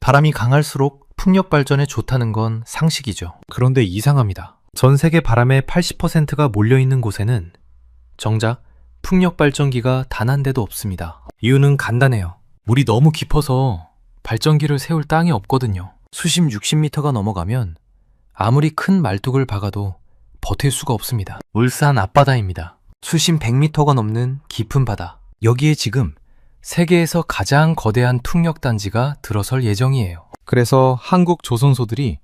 바람이 강할수록 풍력 발전에 좋다는 건 상식이죠. 그런데 이상합니다. 전 세계 바람의 80%가 몰려있는 곳에는 정작 풍력 발전기가 단 한 대도 없습니다. 이유는 간단해요. 물이 너무 깊어서 발전기를 세울 땅이 없거든요. 수심 60m가 넘어가면 아무리 큰 말뚝을 박아도 버틸 수가 없습니다. 울산 앞바다입니다. 수심 100m가 넘는 깊은 바다. 여기에 지금 세계에서 가장 거대한 풍력단지가 들어설 예정이에요. 그래서 한국 조선소들이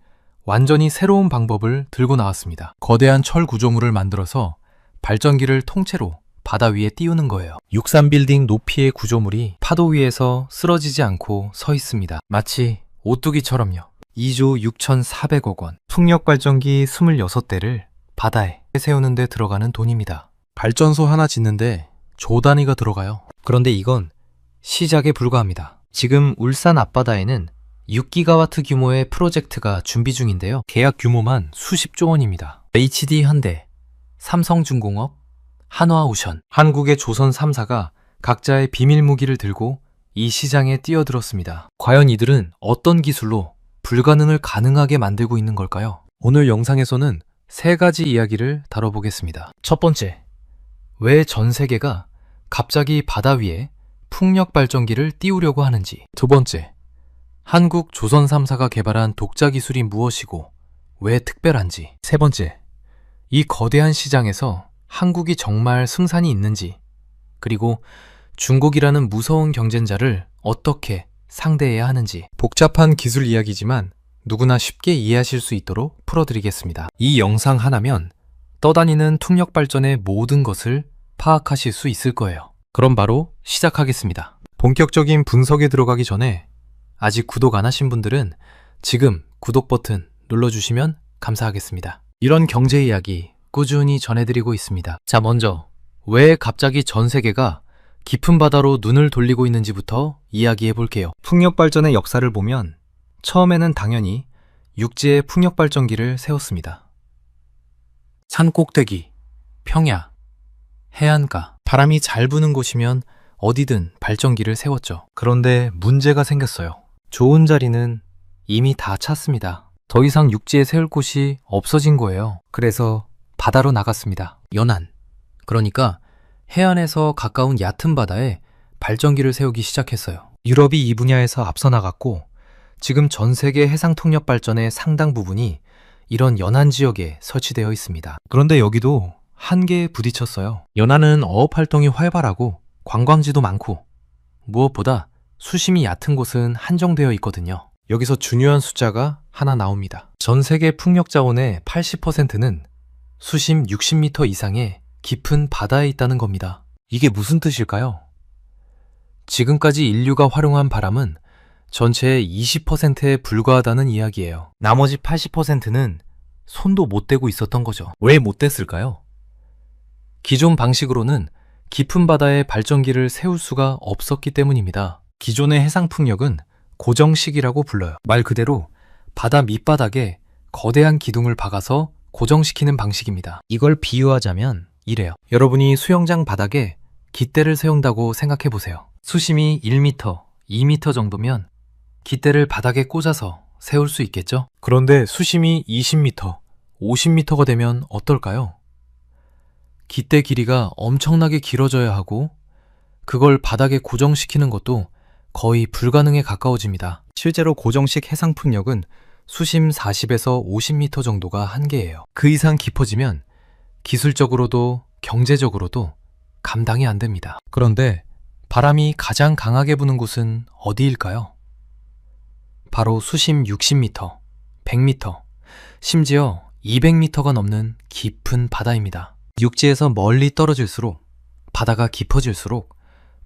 완전히 새로운 방법을 들고 나왔습니다. 거대한 철 구조물을 만들어서 발전기를 통째로 바다 위에 띄우는 거예요. 63빌딩 높이의 구조물이 파도 위에서 쓰러지지 않고 서 있습니다. 마치 오뚜기처럼요. 2조 6,400억 원. 풍력 발전기 26대를 바다에 세우는 데 들어가는 돈입니다. 발전소 하나 짓는데 조 단위가 들어가요. 그런데 이건 시작에 불과합니다. 지금 울산 앞바다에는 6기가와트 규모의 프로젝트가 준비 중인데요. 계약 규모만 수십조 원입니다. HD 현대, 삼성중공업, 한화오션, 한국의 조선 3사가 각자의 비밀 무기를 들고 이 시장에 뛰어들었습니다. 과연 이들은 어떤 기술로 불가능을 가능하게 만들고 있는 걸까요? 오늘 영상에서는 3가지 이야기를 다뤄보겠습니다. 첫 번째, 왜 전 세계가 갑자기 바다 위에 풍력 발전기를 띄우려고 하는지. 두 번째, 한국 조선 3사가 개발한 독자 기술이 무엇이고 왜 특별한지. 세 번째, 이 거대한 시장에서 한국이 정말 승산이 있는지, 그리고 중국이라는 무서운 경쟁자를 어떻게 상대해야 하는지. 복잡한 기술 이야기지만 누구나 쉽게 이해하실 수 있도록 풀어드리겠습니다. 이 영상 하나면 떠다니는 풍력 발전의 모든 것을 파악하실 수 있을 거예요. 그럼 바로 시작하겠습니다. 본격적인 분석에 들어가기 전에 아직 구독 안 하신 분들은 지금 구독 버튼 눌러주시면 감사하겠습니다. 이런 경제 이야기 꾸준히 전해드리고 있습니다. 자, 먼저 왜 갑자기 전 세계가 깊은 바다로 눈을 돌리고 있는지부터 이야기해 볼게요. 풍력 발전의 역사를 보면 처음에는 당연히 육지에 풍력 발전기를 세웠습니다. 산 꼭대기, 평야, 해안가, 바람이 잘 부는 곳이면 어디든 발전기를 세웠죠. 그런데 문제가 생겼어요. 좋은 자리는 이미 다 찼습니다. 더 이상 육지에 세울 곳이 없어진 거예요. 그래서 바다로 나갔습니다. 연안, 그러니까 해안에서 가까운 얕은 바다에 발전기를 세우기 시작했어요. 유럽이 이 분야에서 앞서 나갔고 지금 전 세계 해상 풍력 발전의 상당 부분이 이런 연안 지역에 설치되어 있습니다. 그런데 여기도 한계에 부딪혔어요. 연안은 어업 활동이 활발하고 관광지도 많고 무엇보다 수심이 얕은 곳은 한정되어 있거든요. 여기서 중요한 숫자가 하나 나옵니다. 전 세계 풍력 자원의 80%는 수심 60m 이상의 깊은 바다에 있다는 겁니다. 이게 무슨 뜻일까요? 지금까지 인류가 활용한 바람은 전체의 20%에 불과하다는 이야기예요. 나머지 80%는 손도 못 대고 있었던 거죠. 왜 못 댔을까요? 기존 방식으로는 깊은 바다에 발전기를 세울 수가 없었기 때문입니다. 기존의 해상 풍력은 고정식이라고 불러요. 말 그대로 바다 밑바닥에 거대한 기둥을 박아서 고정시키는 방식입니다. 이걸 비유하자면 이래요. 여러분이 수영장 바닥에 깃대를 세운다고 생각해 보세요. 수심이 1m, 2m 정도면 깃대를 바닥에 꽂아서 세울 수 있겠죠? 그런데 수심이 20m, 50m가 되면 어떨까요? 깃대 길이가 엄청나게 길어져야 하고 그걸 바닥에 고정시키는 것도 거의 불가능에 가까워집니다. 실제로 고정식 해상 풍력은 수심 40에서 50m 정도가 한계예요. 그 이상 깊어지면 기술적으로도 경제적으로도 감당이 안 됩니다. 그런데 바람이 가장 강하게 부는 곳은 어디일까요? 바로 수심 60m, 100m, 심지어 200m가 넘는 깊은 바다입니다. 육지에서 멀리 떨어질수록 바다가 깊어질수록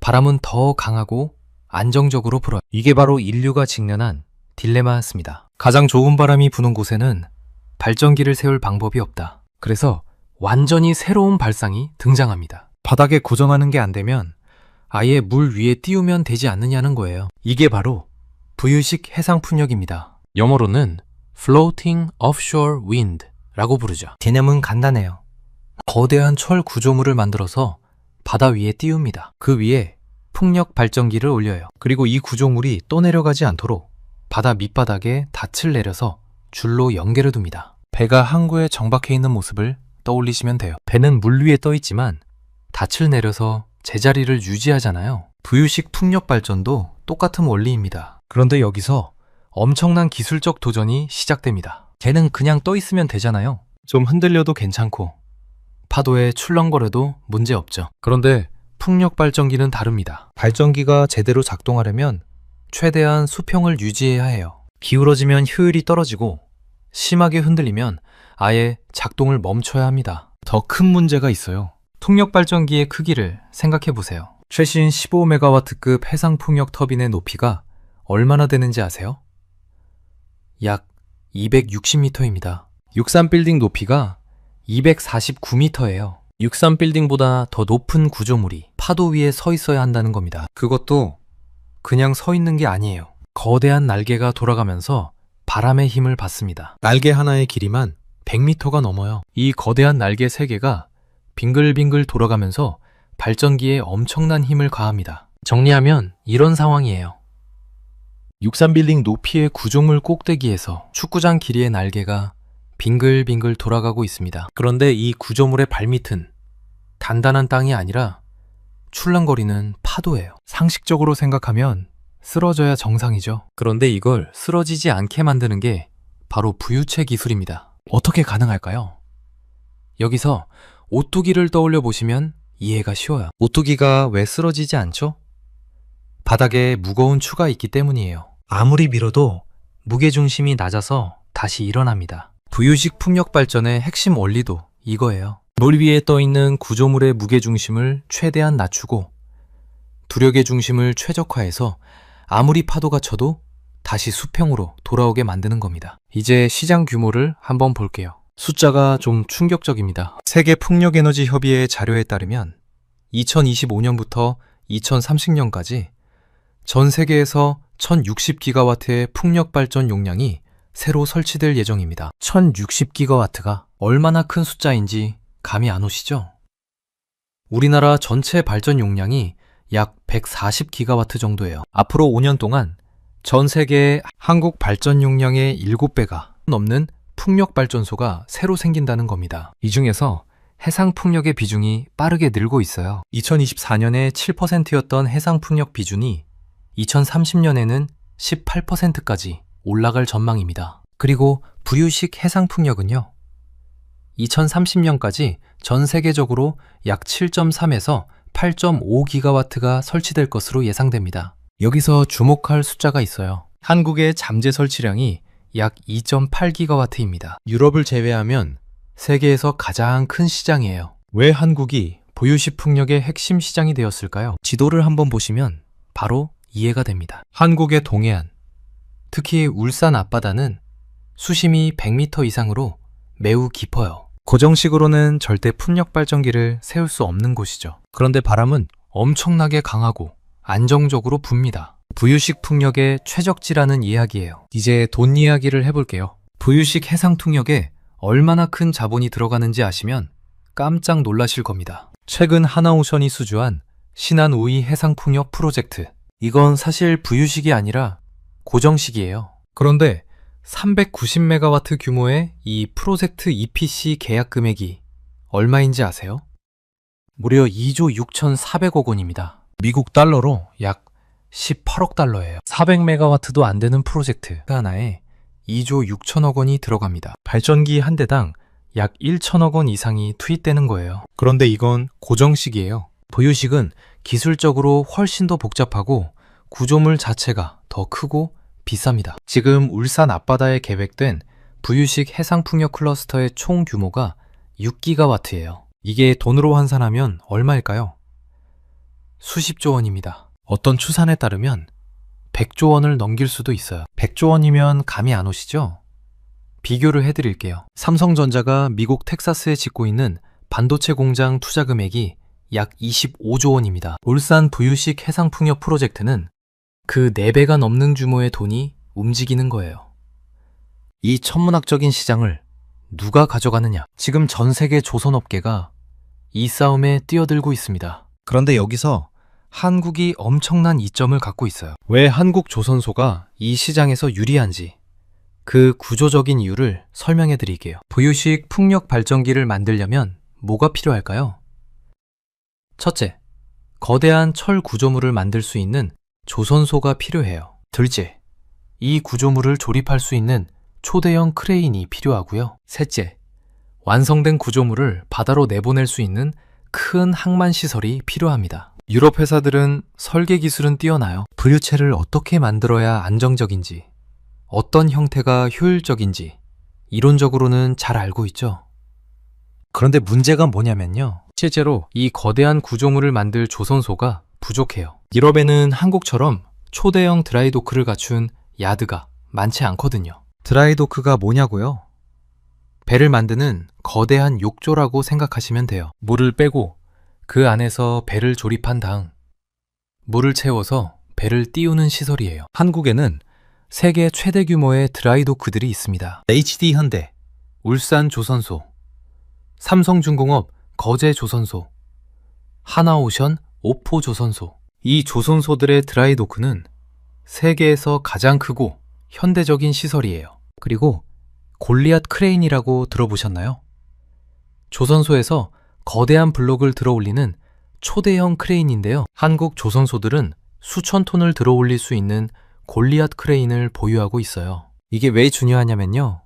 바람은 더 강하고 안정적으로 불어요. 이게 바로 인류가 직면한 딜레마였습니다. 가장 좋은 바람이 부는 곳에는 발전기를 세울 방법이 없다. 그래서 완전히 새로운 발상이 등장합니다. 바닥에 고정하는 게 안 되면 아예 물 위에 띄우면 되지 않느냐는 거예요. 이게 바로 부유식 해상 풍력입니다. 영어로는 Floating Offshore Wind 라고 부르죠. 개념은 간단해요. 거대한 철 구조물을 만들어서 바다 위에 띄웁니다. 그 위에 풍력 발전기를 올려요. 그리고 이 구조물이 떠내려가지 않도록 바다 밑바닥에 닻을 내려서 줄로 연결해 둡니다. 배가 항구에 정박해 있는 모습을 떠올리시면 돼요. 배는 물 위에 떠 있지만 닻을 내려서 제자리를 유지하잖아요. 부유식 풍력 발전도 똑같은 원리입니다. 그런데 여기서 엄청난 기술적 도전이 시작됩니다. 걔는 그냥 떠 있으면 되잖아요. 좀 흔들려도 괜찮고 파도에 출렁거려도 문제 없죠. 그런데 풍력 발전기는 다릅니다. 발전기가 제대로 작동하려면 최대한 수평을 유지해야 해요. 기울어지면 효율이 떨어지고 심하게 흔들리면 아예 작동을 멈춰야 합니다. 더 큰 문제가 있어요. 풍력 발전기의 크기를 생각해 보세요. 최신 15메가와트급 해상풍력 터빈의 높이가 얼마나 되는지 아세요? 약 260m입니다. 63빌딩 높이가 249m예요. 63빌딩보다 더 높은 구조물이 파도 위에 서 있어야 한다는 겁니다. 그것도 그냥 서 있는 게 아니에요. 거대한 날개가 돌아가면서 바람의 힘을 받습니다. 날개 하나의 길이만 100m가 넘어요. 이 거대한 날개 3개가 빙글빙글 돌아가면서 발전기에 엄청난 힘을 가합니다. 정리하면 이런 상황이에요. 63빌딩 높이의 구조물 꼭대기에서 축구장 길이의 날개가 빙글빙글 돌아가고 있습니다. 그런데 이 구조물의 발밑은 단단한 땅이 아니라 출렁거리는 파도예요. 상식적으로 생각하면 쓰러져야 정상이죠. 그런데 이걸 쓰러지지 않게 만드는 게 바로 부유체 기술입니다. 어떻게 가능할까요? 여기서 오뚜기를 떠올려 보시면 이해가 쉬워요. 오뚜기가 왜 쓰러지지 않죠? 바닥에 무거운 추가 있기 때문이에요. 아무리 밀어도 무게중심이 낮아서 다시 일어납니다. 부유식 풍력 발전의 핵심 원리도 이거예요. 물 위에 떠 있는 구조물의 무게중심을 최대한 낮추고 두력의 중심을 최적화해서 아무리 파도가 쳐도 다시 수평으로 돌아오게 만드는 겁니다. 이제 시장 규모를 한번 볼게요. 숫자가 좀 충격적입니다. 세계 풍력에너지 협의회 자료에 따르면 2025년부터 2030년까지 전 세계에서 1060기가와트의 풍력 발전 용량이 새로 설치될 예정입니다. 1060기가와트가 얼마나 큰 숫자인지 감이 안 오시죠? 우리나라 전체 발전 용량이 약 140기가와트 정도예요. 앞으로 5년 동안 전 세계의 한국 발전 용량의 7배가 넘는 풍력 발전소가 새로 생긴다는 겁니다. 이 중에서 해상 풍력의 비중이 빠르게 늘고 있어요. 2024년에 7%였던 해상 풍력 비중이 2030년에는 18%까지 올라갈 전망입니다. 그리고 부유식 해상 풍력은요, 2030년까지 전 세계적으로 약 7.3에서 8.5기가와트가 설치될 것으로 예상됩니다. 여기서 주목할 숫자가 있어요. 한국의 잠재 설치량이 약 2.8기가와트입니다. 유럽을 제외하면 세계에서 가장 큰 시장이에요. 왜 한국이 부유식 풍력의 핵심 시장이 되었을까요? 지도를 한번 보시면 바로 이해가 됩니다. 한국의 동해안, 특히 울산 앞바다는 수심이 100m 이상으로 매우 깊어요. 고정식으로는 절대 풍력 발전기를 세울 수 없는 곳이죠. 그런데 바람은 엄청나게 강하고 안정적으로 붑니다. 부유식 풍력의 최적지라는 이야기예요. 이제 돈 이야기를 해볼게요. 부유식 해상 풍력에 얼마나 큰 자본이 들어가는지 아시면 깜짝 놀라실 겁니다. 최근 하나오션이 수주한 신안 우이 해상 풍력 프로젝트. 이건 사실 부유식이 아니라 고정식이에요. 그런데 390메가와트 규모의 이 프로젝트 EPC 계약 금액이 얼마인지 아세요? 무려 2조 6,400억 원입니다. 미국 달러로 약 18억 달러예요. 400메가와트도 안 되는 프로젝트 하나에 2조 6천억 원이 들어갑니다. 발전기 한 대당 약 1천억 원 이상이 투입되는 거예요. 그런데 이건 고정식이에요. 부유식은 기술적으로 훨씬 더 복잡하고 구조물 자체가 더 크고 비쌉니다. 지금 울산 앞바다에 계획된 부유식 해상풍력 클러스터의 총 규모가 6기가와트예요. 이게 돈으로 환산하면 얼마일까요? 수십조 원입니다. 어떤 추산에 따르면 100조 원을 넘길 수도 있어요. 100조 원이면 감이 안 오시죠? 비교를 해드릴게요. 삼성전자가 미국 텍사스에 짓고 있는 반도체 공장 투자 금액이 약 25조 원입니다. 울산 부유식 해상풍력 프로젝트는 그 4배가 넘는 규모의 돈이 움직이는 거예요. 이 천문학적인 시장을 누가 가져가느냐? 지금 전 세계 조선업계가 이 싸움에 뛰어들고 있습니다. 그런데 여기서 한국이 엄청난 이점을 갖고 있어요. 왜 한국 조선소가 이 시장에서 유리한지 그 구조적인 이유를 설명해 드릴게요. 부유식 풍력 발전기를 만들려면 뭐가 필요할까요? 첫째, 거대한 철 구조물을 만들 수 있는 조선소가 필요해요. 둘째, 이 구조물을 조립할 수 있는 초대형 크레인이 필요하고요. 셋째, 완성된 구조물을 바다로 내보낼 수 있는 큰 항만 시설이 필요합니다. 유럽 회사들은 설계 기술은 뛰어나요. 부유체를 어떻게 만들어야 안정적인지, 어떤 형태가 효율적인지 이론적으로는 잘 알고 있죠. 그런데 문제가 뭐냐면요. 실제로 이 거대한 구조물을 만들 조선소가 부족해요. 유럽에는 한국처럼 초대형 드라이도크를 갖춘 야드가 많지 않거든요. 드라이도크가 뭐냐고요? 배를 만드는 거대한 욕조라고 생각하시면 돼요. 물을 빼고 그 안에서 배를 조립한 다음 물을 채워서 배를 띄우는 시설이에요. 한국에는 세계 최대 규모의 드라이도크들이 있습니다. HD 현대, 울산 조선소, 삼성중공업 거제 조선소, 하나오션 오포 조선소. 이 조선소들의 드라이도크는 세계에서 가장 크고 현대적인 시설이에요. 그리고 골리앗 크레인이라고 들어보셨나요? 조선소에서 거대한 블록을 들어 올리는 초대형 크레인인데요. 한국 조선소들은 수천 톤을 들어 올릴 수 있는 골리앗 크레인을 보유하고 있어요. 이게 왜 중요하냐면요.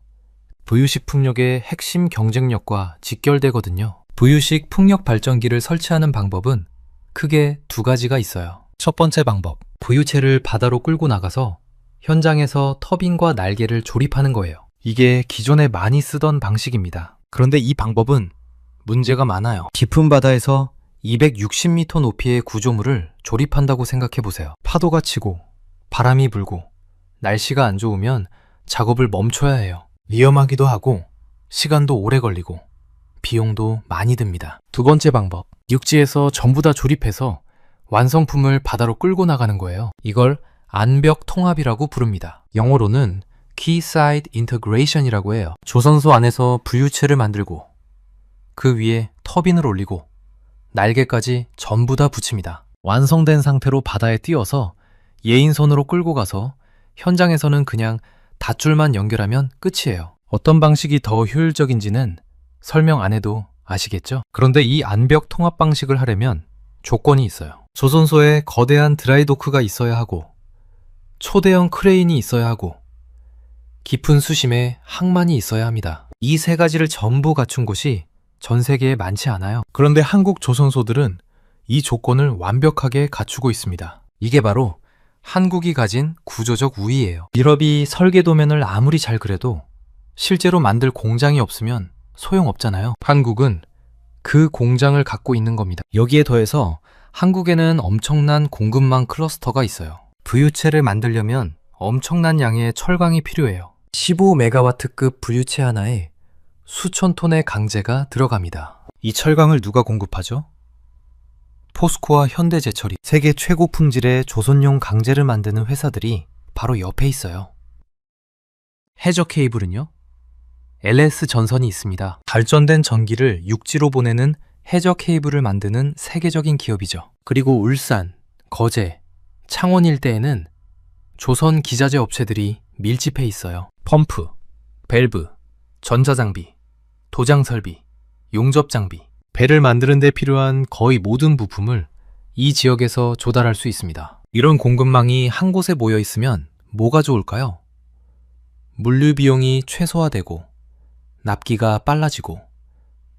부유식 풍력의 핵심 경쟁력과 직결되거든요. 부유식 풍력 발전기를 설치하는 방법은 크게 두 가지가 있어요. 첫 번째 방법, 부유체를 바다로 끌고 나가서 현장에서 터빈과 날개를 조립하는 거예요. 이게 기존에 많이 쓰던 방식입니다. 그런데 이 방법은 문제가 많아요. 깊은 바다에서 260m 높이의 구조물을 조립한다고 생각해 보세요. 파도가 치고 바람이 불고 날씨가 안 좋으면 작업을 멈춰야 해요. 위험하기도 하고 시간도 오래 걸리고 비용도 많이 듭니다. 두 번째 방법, 육지에서 전부 다 조립해서 완성품을 바다로 끌고 나가는 거예요. 이걸 안벽 통합이라고 부릅니다. 영어로는 Quayside Integration이라고 해요. 조선소 안에서 부유체를 만들고 그 위에 터빈을 올리고 날개까지 전부 다 붙입니다. 완성된 상태로 바다에 띄워서 예인선으로 끌고 가서 현장에서는 그냥 닷줄만 연결하면 끝이에요. 어떤 방식이 더 효율적인지는 설명 안 해도 아시겠죠? 그런데 이 안벽 통합 방식을 하려면 조건이 있어요. 조선소에 거대한 드라이도크가 있어야 하고 초대형 크레인이 있어야 하고 깊은 수심에 항만이 있어야 합니다. 이 세 가지를 전부 갖춘 곳이 전 세계에 많지 않아요. 그런데 한국 조선소들은 이 조건을 완벽하게 갖추고 있습니다. 이게 바로 한국이 가진 구조적 우위예요. 유럽이 설계 도면을 아무리 잘 그려도 실제로 만들 공장이 없으면 소용없잖아요. 한국은 그 공장을 갖고 있는 겁니다. 여기에 더해서 한국에는 엄청난 공급망 클러스터가 있어요. 부유체를 만들려면 엄청난 양의 철강이 필요해요. 15메가와트급 부유체 하나에 수천 톤의 강제가 들어갑니다. 이 철강을 누가 공급하죠? 포스코와 현대제철이 세계 최고 품질의 조선용 강제를 만드는 회사들이 바로 옆에 있어요. 해저 케이블은요? LS 전선이 있습니다. 발전된 전기를 육지로 보내는 해저 케이블을 만드는 세계적인 기업이죠. 그리고 울산, 거제, 창원 일대에는 조선 기자재 업체들이 밀집해 있어요. 펌프, 밸브, 전자장비, 도장설비, 용접장비, 배를 만드는 데 필요한 거의 모든 부품을 이 지역에서 조달할 수 있습니다. 이런 공급망이 한 곳에 모여 있으면 뭐가 좋을까요? 물류 비용이 최소화되고 납기가 빨라지고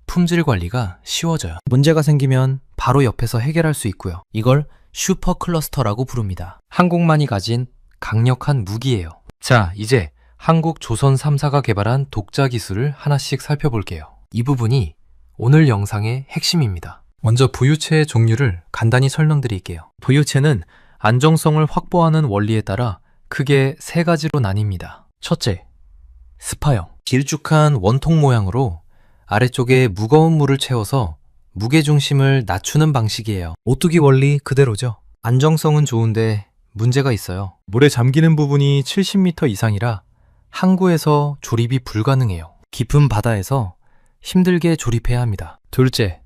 품질 관리가 쉬워져요. 문제가 생기면 바로 옆에서 해결할 수 있고요. 이걸 슈퍼 클러스터라고 부릅니다. 한국만이 가진 강력한 무기예요. 자, 이제 한국 조선 3사가 개발한 독자 기술을 하나씩 살펴볼게요. 이 부분이 오늘 영상의 핵심입니다. 먼저 부유체의 종류를 간단히 설명드릴게요. 부유체는 안정성을 확보하는 원리에 따라 크게 세 가지로 나뉩니다. 첫째, 스파형. 길쭉한 원통 모양으로 아래쪽에 무거운 물을 채워서 무게중심을 낮추는 방식이에요. 오뚜기 원리 그대로죠. 안정성은 좋은데 문제가 있어요. 물에 잠기는 부분이 70m 이상이라 항구에서 조립이 불가능해요. 깊은 바다에서 힘들게 조립해야 합니다. 둘째,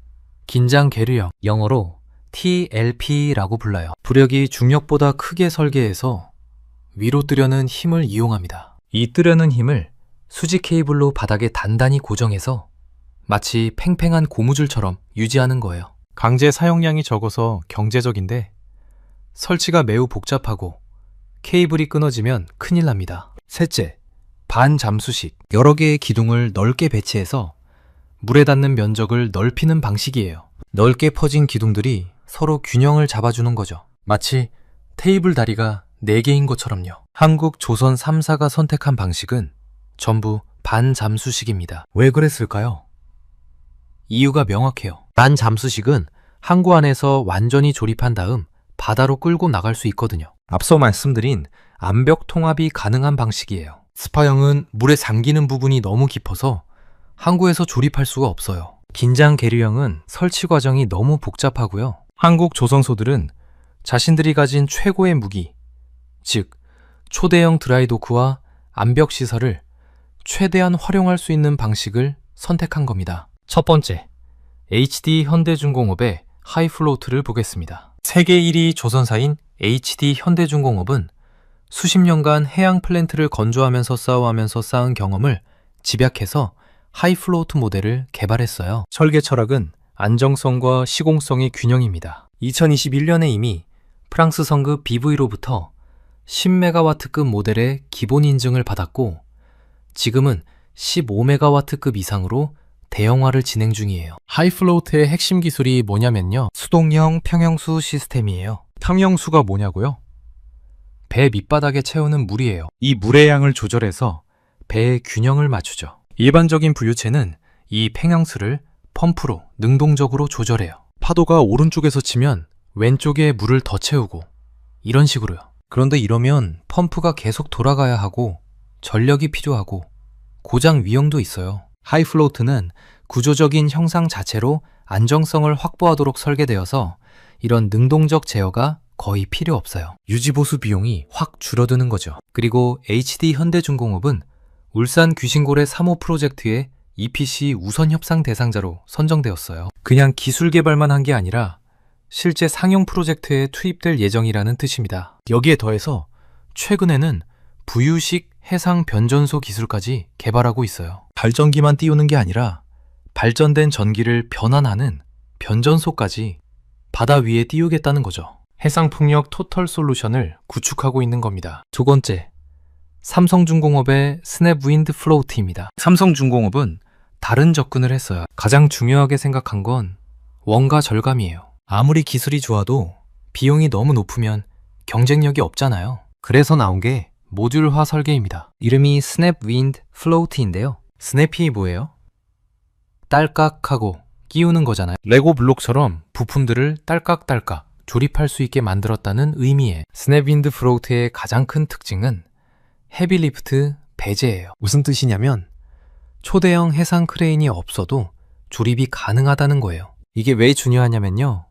긴장 계류형, 영어로 TLP라고 불러요. 부력이 중력보다 크게 설계해서 위로 뜨려는 힘을 이용합니다. 이 뜨려는 힘을 수직 케이블로 바닥에 단단히 고정해서 마치 팽팽한 고무줄처럼 유지하는 거예요. 강제 사용량이 적어서 경제적인데 설치가 매우 복잡하고 케이블이 끊어지면 큰일 납니다. 셋째, 반잠수식. 여러 개의 기둥을 넓게 배치해서 물에 닿는 면적을 넓히는 방식이에요. 넓게 퍼진 기둥들이 서로 균형을 잡아주는 거죠. 마치 테이블 다리가 4개인 것처럼요. 한국 조선 3사가 선택한 방식은 전부 반잠수식입니다. 왜 그랬을까요? 이유가 명확해요. 반잠수식은 항구 안에서 완전히 조립한 다음 바다로 끌고 나갈 수 있거든요. 앞서 말씀드린 암벽 통합이 가능한 방식이에요. 스파형은 물에 잠기는 부분이 너무 깊어서 항구에서 조립할 수가 없어요. 긴장 계류형은 설치 과정이 너무 복잡하고요. 한국 조선소들은 자신들이 가진 최고의 무기, 즉 초대형 드라이도크와 암벽 시설을 최대한 활용할 수 있는 방식을 선택한 겁니다. 첫 번째, HD 현대중공업의 하이플로트를 보겠습니다. 세계 1위 조선사인 HD 현대중공업은 수십 년간 해양 플랜트를 건조하면서 사우하면서 쌓은 경험을 집약해서 하이플로트 모델을 개발했어요. 설계 철학은 안정성과 시공성의 균형입니다. 2021년에 이미 프랑스 성급 BV로부터 10메가와트급 모델의 기본 인증을 받았고 지금은 15메가와트급 이상으로 대형화를 진행 중이에요. 하이플로트의 핵심 기술이 뭐냐면요. 수동형 평형수 시스템이에요. 평형수가 뭐냐고요? 배 밑바닥에 채우는 물이에요. 이 물의 양을 조절해서 배의 균형을 맞추죠. 일반적인 부유체는 이 평형수를 펌프로 능동적으로 조절해요. 파도가 오른쪽에서 치면 왼쪽에 물을 더 채우고 이런 식으로요. 그런데 이러면 펌프가 계속 돌아가야 하고 전력이 필요하고 고장 위험도 있어요. 하이플로트는 구조적인 형상 자체로 안정성을 확보하도록 설계되어서 이런 능동적 제어가 거의 필요 없어요. 유지보수 비용이 확 줄어드는 거죠. 그리고 HD 현대중공업은 울산 귀신고래 3호 프로젝트의 EPC 우선 협상 대상자로 선정되었어요. 그냥 기술 개발만 한 게 아니라 실제 상용 프로젝트에 투입될 예정이라는 뜻입니다. 여기에 더해서 최근에는 부유식 해상 변전소 기술까지 개발하고 있어요. 발전기만 띄우는 게 아니라 발전된 전기를 변환하는 변전소까지 바다 위에 띄우겠다는 거죠. 해상풍력 토털 솔루션을 구축하고 있는 겁니다. 두 번째, 삼성중공업의 스냅 윈드 플로우트입니다. 삼성중공업은 다른 접근을 했어요. 가장 중요하게 생각한 건 원가 절감이에요. 아무리 기술이 좋아도 비용이 너무 높으면 경쟁력이 없잖아요. 그래서 나온 게 모듈화 설계입니다. 이름이 스냅 윈드 플로우트인데요. 스냅이 뭐예요? 딸깍하고 끼우는 거잖아요. 레고 블록처럼 부품들을 딸깍딸깍 조립할 수 있게 만들었다는 의미의 스냅 윈드 플로우트의 가장 큰 특징은 헤비리프트 배제예요. 무슨 뜻이냐면 초대형 해상 크레인이 없어도 조립이 가능하다는 거예요. 이게 왜 중요하냐면요.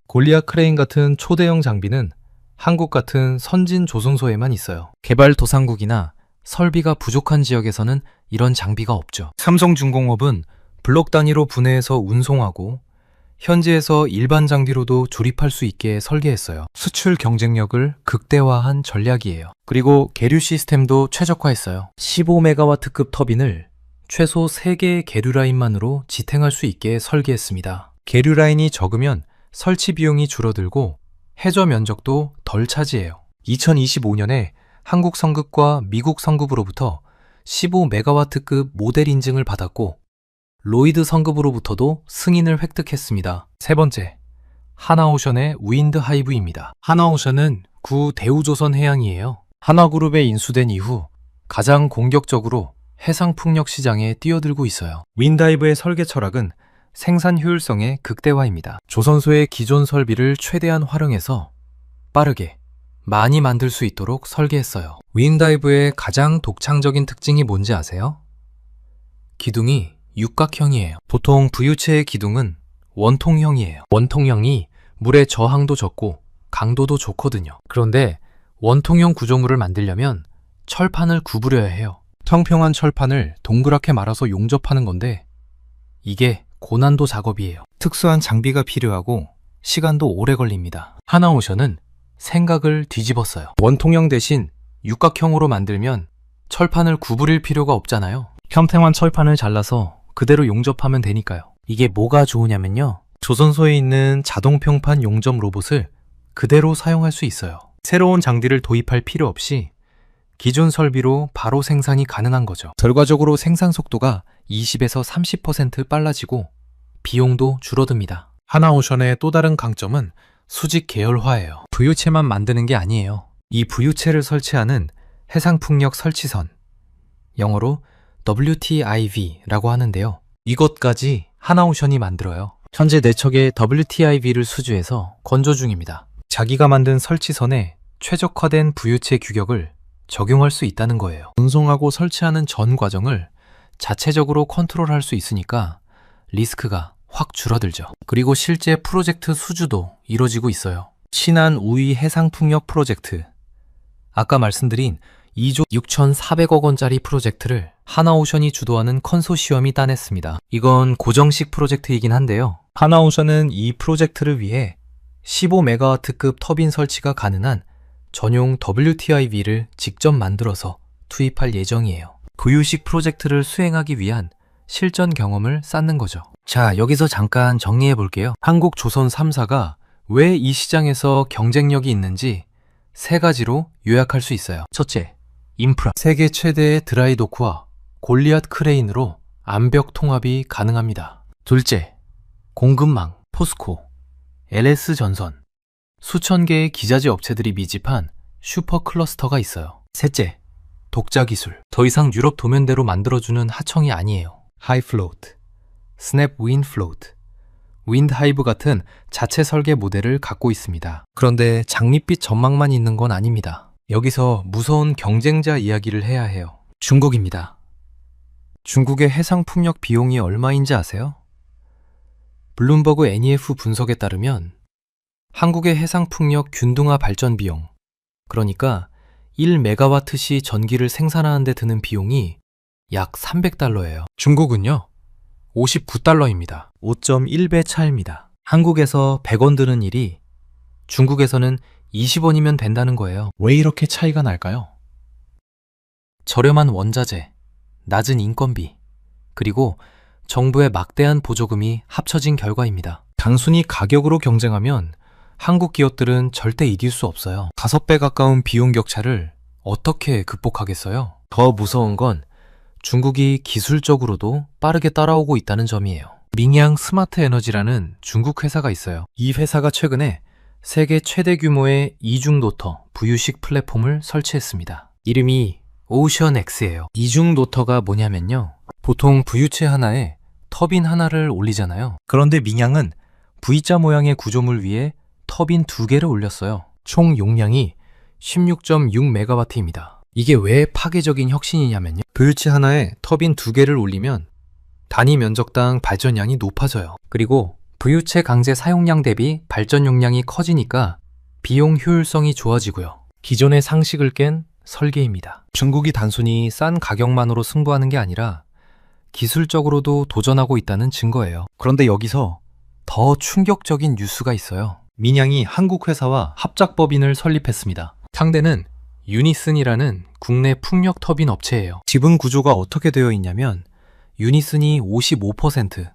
골리앗 크레인 같은 초대형 장비는 한국 같은 선진 조선소에만 있어요. 개발도상국이나 설비가 부족한 지역에서는 이런 장비가 없죠. 삼성중공업은 블록 단위로 분해해서 운송하고 현지에서 일반 장비로도 조립할 수 있게 설계했어요. 수출 경쟁력을 극대화한 전략이에요. 그리고 계류 시스템도 최적화했어요. 15메가와트급 터빈을 최소 3개의 계류 라인만으로 지탱할 수 있게 설계했습니다. 계류 라인이 적으면 설치 비용이 줄어들고 해저 면적도 덜 차지해요. 2025년에 한국 성급과 미국 성급으로부터 15메가와트급 모델 인증을 받았고 로이드 성급으로부터도 승인을 획득했습니다. 세 번째, 하나오션의 윈드 하이브입니다. 하나오션은 구 대우조선해양이에요. 하나그룹에 인수된 이후 가장 공격적으로 해상풍력 시장에 뛰어들고 있어요. 윈드하이브의 설계 철학은 생산 효율성의 극대화입니다. 조선소의 기존 설비를 최대한 활용해서 빠르게 많이 만들 수 있도록 설계했어요. 윈드하이브의 가장 독창적인 특징이 뭔지 아세요? 기둥이 육각형이에요. 보통 부유체의 기둥은 원통형이에요. 원통형이 물의 저항도 적고 강도도 좋거든요. 그런데 원통형 구조물을 만들려면 철판을 구부려야 해요. 평평한 철판을 동그랗게 말아서 용접하는 건데 이게 고난도 작업이에요. 특수한 장비가 필요하고 시간도 오래 걸립니다. 하나오션은 생각을 뒤집었어요. 원통형 대신 육각형으로 만들면 철판을 구부릴 필요가 없잖아요. 평평한 철판을 잘라서 그대로 용접하면 되니까요. 이게 뭐가 좋으냐면요. 조선소에 있는 자동 평판 용접 로봇을 그대로 사용할 수 있어요. 새로운 장비를 도입할 필요 없이 기존 설비로 바로 생산이 가능한 거죠. 결과적으로 생산 속도가 20에서 30% 빨라지고 비용도 줄어듭니다. 하나오션의 또 다른 강점은 수직 계열화예요. 부유체만 만드는 게 아니에요. 이 부유체를 설치하는 해상풍력 설치선, 영어로 WTIV라고 하는데요. 이것까지 하나오션이 만들어요. 현재 4척의 WTIV를 수주해서 건조 중입니다. 자기가 만든 설치선에 최적화된 부유체 규격을 적용할 수 있다는 거예요. 운송하고 설치하는 전 과정을 자체적으로 컨트롤할 수 있으니까 리스크가 확 줄어들죠. 그리고 실제 프로젝트 수주도 이루어지고 있어요. 신안 우이 해상풍력 프로젝트. 아까 말씀드린 2조 6,400억 원짜리 프로젝트를 하나오션이 주도하는 컨소시엄이 따냈습니다. 이건 고정식 프로젝트이긴 한데요. 하나오션은 이 프로젝트를 위해 15메가와트급 터빈 설치가 가능한 전용 WTIV를 직접 만들어서 투입할 예정이에요. 부유식 프로젝트를 수행하기 위한 실전 경험을 쌓는 거죠. 자, 여기서 잠깐 정리해 볼게요. 한국 조선 3사가 왜 이 시장에서 경쟁력이 있는지 3가지로 요약할 수 있어요. 첫째, 인프라. 세계 최대의 드라이 도크와 골리앗 크레인으로 암벽 통합이 가능합니다. 둘째, 공급망. 포스코, LS전선, 수천 개의 기자재 업체들이 밀집한 슈퍼 클러스터가 있어요. 셋째, 독자 기술. 더 이상 유럽 도면대로 만들어주는 하청이 아니에요. 하이플로트, 스냅 윈플로트, 윈드하이브 같은 자체 설계 모델을 갖고 있습니다. 그런데 장밋빛 전망만 있는 건 아닙니다. 여기서 무서운 경쟁자 이야기를 해야 해요. 중국입니다. 중국의 해상 풍력 비용이 얼마인지 아세요? 블룸버그 NEF 분석에 따르면 한국의 해상 풍력 균등화 발전 비용, 그러니까 1메가와트시 전기를 생산하는 데 드는 비용이 약 300달러예요. 중국은요, 59달러입니다. 5.1배 차이입니다. 한국에서 100원 드는 일이 중국에서는 20원이면 된다는 거예요. 왜 이렇게 차이가 날까요? 저렴한 원자재, 낮은 인건비, 그리고 정부의 막대한 보조금이 합쳐진 결과입니다. 단순히 가격으로 경쟁하면 한국 기업들은 절대 이길 수 없어요. 5배 가까운 비용 격차를 어떻게 극복하겠어요? 더 무서운 건 중국이 기술적으로도 빠르게 따라오고 있다는 점이에요. 밍양 스마트 에너지라는 중국 회사가 있어요. 이 회사가 최근에 세계 최대 규모의 이중 노터 부유식 플랫폼을 설치했습니다. 이름이 오션X예요. 이중 노터가 뭐냐면요, 보통 부유체 하나에 터빈 하나를 올리잖아요. 그런데 밍양은 V자 모양의 구조물 위에 터빈 2개를 올렸어요. 총 용량이 16.6메가와트입니다. 이게 왜 파괴적인 혁신이냐면요, 부유체 하나에 터빈 2개를 올리면 단위 면적당 발전량이 높아져요. 그리고 부유체 강제 사용량 대비 발전 용량이 커지니까 비용 효율성이 좋아지고요. 기존의 상식을 깬 설계입니다. 중국이 단순히 싼 가격만으로 승부하는 게 아니라 기술적으로도 도전하고 있다는 증거예요. 그런데 여기서 더 충격적인 뉴스가 있어요. 민양이 한국 회사와 합작법인을 설립했습니다. 상대는 유니슨이라는 국내 풍력 터빈 업체예요. 지분 구조가 어떻게 되어 있냐면 유니슨이 55%,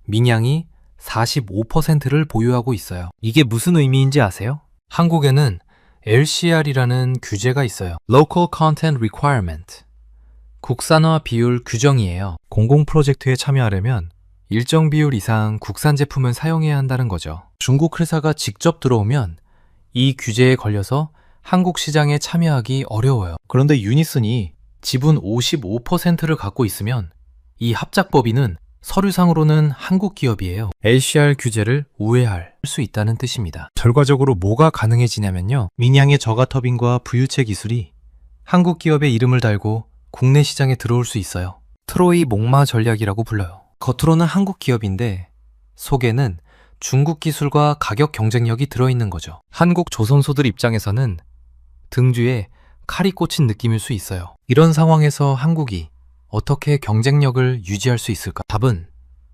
민양이 45%를 보유하고 있어요. 이게 무슨 의미인지 아세요? 한국에는 LCR이라는 규제가 있어요. Local Content Requirement. 국산화 비율 규정이에요. 공공 프로젝트에 참여하려면 일정 비율 이상 국산 제품을 사용해야 한다는 거죠. 중국 회사가 직접 들어오면 이 규제에 걸려서 한국 시장에 참여하기 어려워요. 그런데 유니슨이 지분 55%를 갖고 있으면 이 합작법인은 서류상으로는 한국 기업이에요. LCR 규제를 우회할 수 있다는 뜻입니다. 결과적으로 뭐가 가능해지냐면요, 민양의 저가 터빈과 부유체 기술이 한국 기업의 이름을 달고 국내 시장에 들어올 수 있어요. 트로이 목마 전략이라고 불러요. 겉으로는 한국 기업인데 속에는 중국 기술과 가격 경쟁력이 들어있는 거죠. 한국 조선소들 입장에서는 등뒤에 칼이 꽂힌 느낌일 수 있어요. 이런 상황에서 한국이 어떻게 경쟁력을 유지할 수 있을까? 답은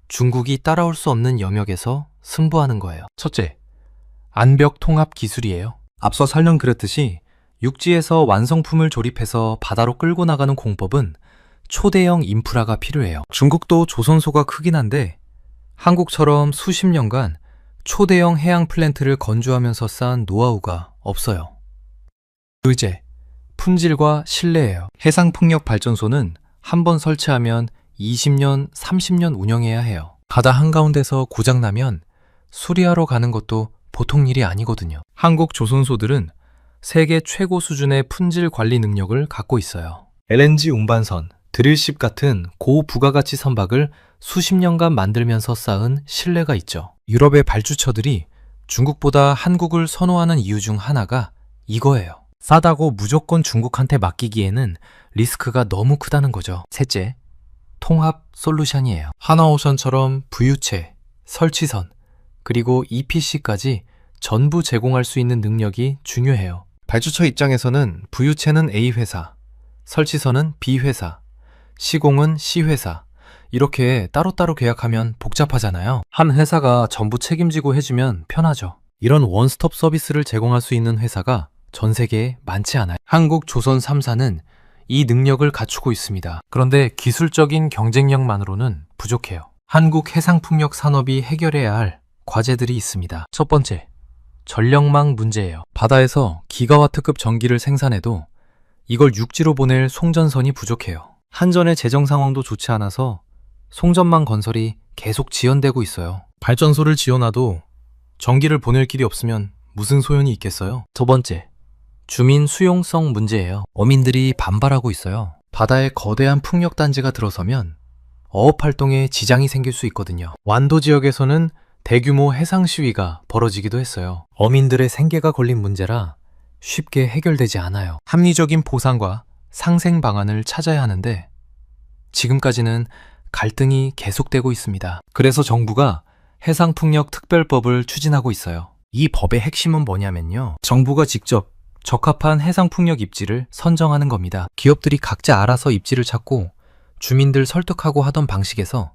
중국이 따라올 수 없는 영역에서 승부하는 거예요. 첫째, 안벽 통합 기술이에요. 앞서 설명드렸듯이 육지에서 완성품을 조립해서 바다로 끌고 나가는 공법은 초대형 인프라가 필요해요. 중국도 조선소가 크긴 한데 한국처럼 수십 년간 초대형 해양 플랜트를 건조하면서 쌓은 노하우가 없어요. 의제, 품질과 신뢰예요. 해상풍력발전소는 한번 설치하면 20년, 30년 운영해야 해요. 바다 한가운데서 고장나면 수리하러 가는 것도 보통 일이 아니거든요. 한국 조선소들은 세계 최고 수준의 품질 관리 능력을 갖고 있어요. LNG 운반선, 드릴십 같은 고부가가치 선박을 수십 년간 만들면서 쌓은 신뢰가 있죠. 유럽의 발주처들이 중국보다 한국을 선호하는 이유 중 하나가 이거예요. 싸다고 무조건 중국한테 맡기기에는 리스크가 너무 크다는 거죠. 셋째, 통합 솔루션이에요. 하나오션처럼 부유체, 설치선, 그리고 EPC까지 전부 제공할 수 있는 능력이 중요해요. 발주처 입장에서는 부유체는 A회사, 설치선은 B회사, 시공은 C회사, 이렇게 따로따로 계약하면 복잡하잖아요. 한 회사가 전부 책임지고 해주면 편하죠. 이런 원스톱 서비스를 제공할 수 있는 회사가 전 세계에 많지 않아요. 한국 조선 3사는 이 능력을 갖추고 있습니다. 그런데 기술적인 경쟁력만으로는 부족해요. 한국 해상풍력 산업이 해결해야 할 과제들이 있습니다. 첫 번째, 전력망 문제예요. 바다에서 기가와트급 전기를 생산해도 이걸 육지로 보낼 송전선이 부족해요. 한전의 재정 상황도 좋지 않아서 송전망 건설이 계속 지연되고 있어요. 발전소를 지어놔도 전기를 보낼 길이 없으면 무슨 소용이 있겠어요? 두 번째, 주민 수용성 문제예요. 어민들이 반발하고 있어요. 바다에 거대한 풍력단지가 들어서면 어업활동에 지장이 생길 수 있거든요. 완도 지역에서는 대규모 해상 시위가 벌어지기도 했어요. 어민들의 생계가 걸린 문제라 쉽게 해결되지 않아요. 합리적인 보상과 상생 방안을 찾아야 하는데 지금까지는 갈등이 계속되고 있습니다. 그래서 정부가 해상풍력특별법을 추진하고 있어요. 이 법의 핵심은 뭐냐면요. 정부가 직접 적합한 해상풍력 입지를 선정하는 겁니다. 기업들이 각자 알아서 입지를 찾고 주민들 설득하고 하던 방식에서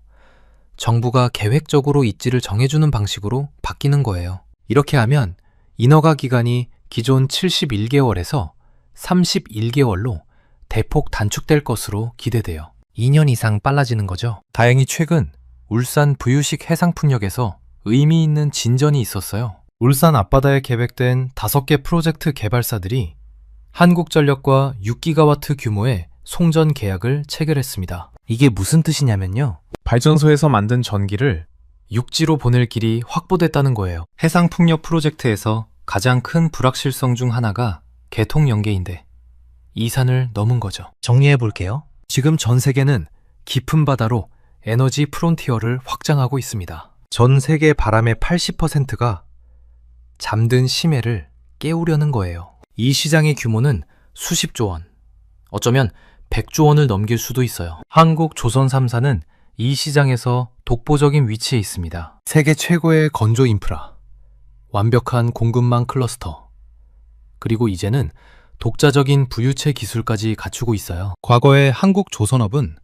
정부가 계획적으로 입지를 정해주는 방식으로 바뀌는 거예요. 이렇게 하면 인허가 기간이 기존 71개월에서 31개월로 대폭 단축될 것으로 기대돼요. 2년 이상 빨라지는 거죠. 다행히 최근 울산 부유식 해상풍력에서 의미 있는 진전이 있었어요. 울산 앞바다에 계획된 5개 프로젝트 개발사들이 한국전력과 6기가와트 규모의 송전 계약을 체결했습니다. 이게 무슨 뜻이냐면요. 발전소에서 만든 전기를 육지로 보낼 길이 확보됐다는 거예요. 해상풍력 프로젝트에서 가장 큰 불확실성 중 하나가 개통 연계인데 이 산을 넘은 거죠. 정리해 볼게요. 지금 전 세계는 깊은 바다로 에너지 프론티어를 확장하고 있습니다. 전 세계 바람의 80%가 잠든 심해를 깨우려는 거예요. 이 시장의 규모는 수십조 원, 어쩌면 100조 원을 넘길 수도 있어요. 한국 조선 3사는 이 시장에서 독보적인 위치에 있습니다. 세계 최고의 건조 인프라, 완벽한 공급망 클러스터, 그리고 이제는 독자적인 부유체 기술까지 갖추고 있어요. 과거에 한국 조선업은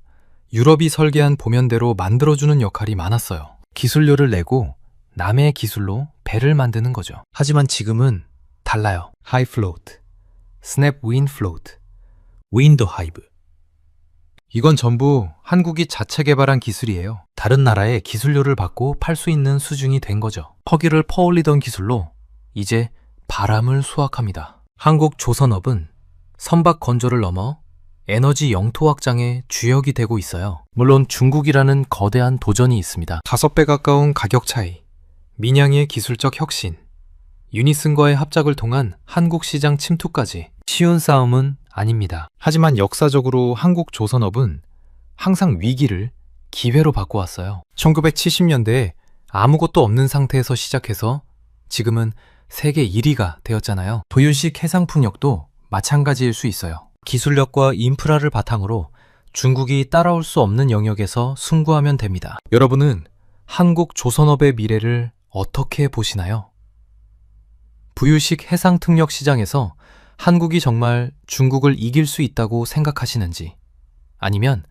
유럽이 설계한 보면대로 만들어주는 역할이 많았어요. 기술료를 내고 남의 기술로 배를 만드는 거죠. 하지만 지금은 달라요. 하이 플로트, 스냅 윈 플로트, 윈도 하이브. 이건 전부 한국이 자체 개발한 기술이에요. 다른 나라에 기술료를 받고 팔 수 있는 수준이 된 거죠. 허기를 퍼올리던 기술로 이제 바람을 수확합니다. 한국 조선업은 선박 건조를 넘어 에너지 영토 확장의 주역이 되고 있어요. 물론 중국이라는 거대한 도전이 있습니다. 5배 가까운 가격 차이, 민양의 기술적 혁신, 유니슨과의 합작을 통한 한국 시장 침투까지 쉬운 싸움은 아닙니다. 하지만 역사적으로 한국 조선업은 항상 위기를 기회로 바꿔왔어요. 1970년대에 아무것도 없는 상태에서 시작해서 지금은 세계 1위가 되었잖아요. 부유식 해상풍력도 마찬가지일 수 있어요. 기술력과 인프라를 바탕으로 중국이 따라올 수 없는 영역에서 승부하면 됩니다. 여러분은 한국 조선업의 미래를 어떻게 보시나요? 부유식 해상특력 시장에서 한국이 정말 중국을 이길 수 있다고 생각하시는지, 아니면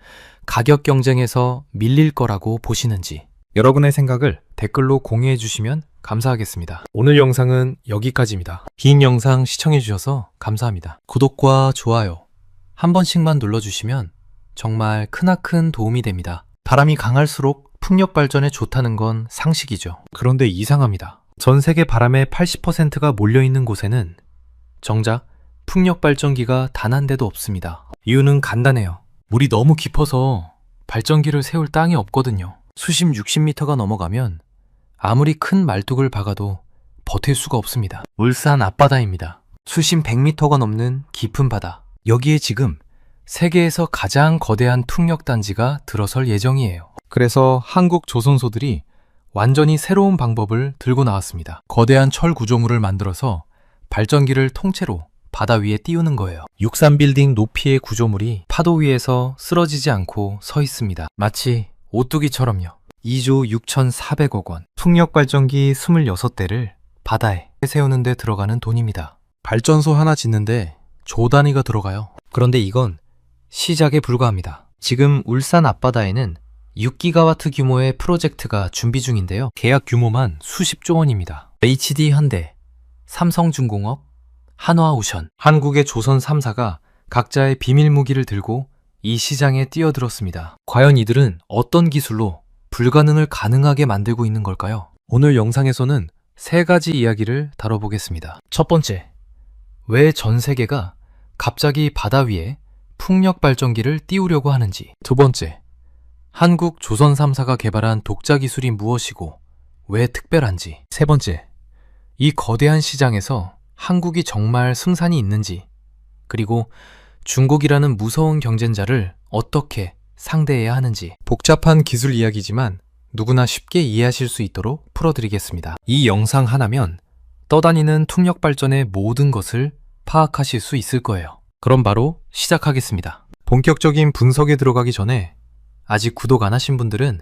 가격 경쟁에서 밀릴 거라고 보시는지, 여러분의 생각을 댓글로 공유해 주시면 감사하겠습니다. 오늘 영상은 여기까지입니다. 긴 영상 시청해주셔서 감사합니다. 구독과 좋아요 한 번씩만 눌러주시면 정말 크나큰 도움이 됩니다. 바람이 강할수록 풍력 발전에 좋다는 건 상식이죠. 그런데 이상합니다. 전 세계 바람의 80%가 몰려있는 곳에는 정작 풍력 발전기가 단 한 대도 없습니다. 이유는 간단해요. 물이 너무 깊어서 발전기를 세울 땅이 없거든요. 수심 60m가 넘어가면 아무리 큰 말뚝을 박아도 버틸 수가 없습니다. 울산 앞바다입니다. 수심 100m가 넘는 깊은 바다. 여기에 지금 세계에서 가장 거대한 풍력단지가 들어설 예정이에요. 그래서 한국 조선소들이 완전히 새로운 방법을 들고 나왔습니다. 거대한 철 구조물을 만들어서 발전기를 통째로 바다 위에 띄우는 거예요. 63빌딩 높이의 구조물이 파도 위에서 쓰러지지 않고 서 있습니다. 마치 오뚜기처럼요. 2조 6,400억 원. 풍력 발전기 26대를 바다에 세우는 데 들어가는 돈입니다. 발전소 하나 짓는데 조 단위가 들어가요. 그런데 이건 시작에 불과합니다. 지금 울산 앞바다에는 6기가와트 규모의 프로젝트가 준비 중인데요. 계약 규모만 수십조 원입니다. HD 현대, 삼성중공업, 한화오션, 한국의 조선 3사가 각자의 비밀 무기를 들고 이 시장에 뛰어들었습니다. 과연 이들은 어떤 기술로 불가능을 가능하게 만들고 있는 걸까요? 오늘 영상에서는 세 가지 이야기를 다뤄보겠습니다. 첫 번째, 왜 전 세계가 갑자기 바다 위에 풍력 발전기를 띄우려고 하는지. 두 번째, 한국 조선 3사가 개발한 독자 기술이 무엇이고 왜 특별한지. 세 번째, 이 거대한 시장에서 한국이 정말 승산이 있는지, 그리고 중국이라는 무서운 경쟁자를 어떻게 상대해야 하는지. 복잡한 기술 이야기지만 누구나 쉽게 이해하실 수 있도록 풀어드리겠습니다. 이 영상 하나면 떠다니는 풍력 발전의 모든 것을 파악하실 수 있을 거예요. 그럼 바로 시작하겠습니다. 본격적인 분석에 들어가기 전에 아직 구독 안 하신 분들은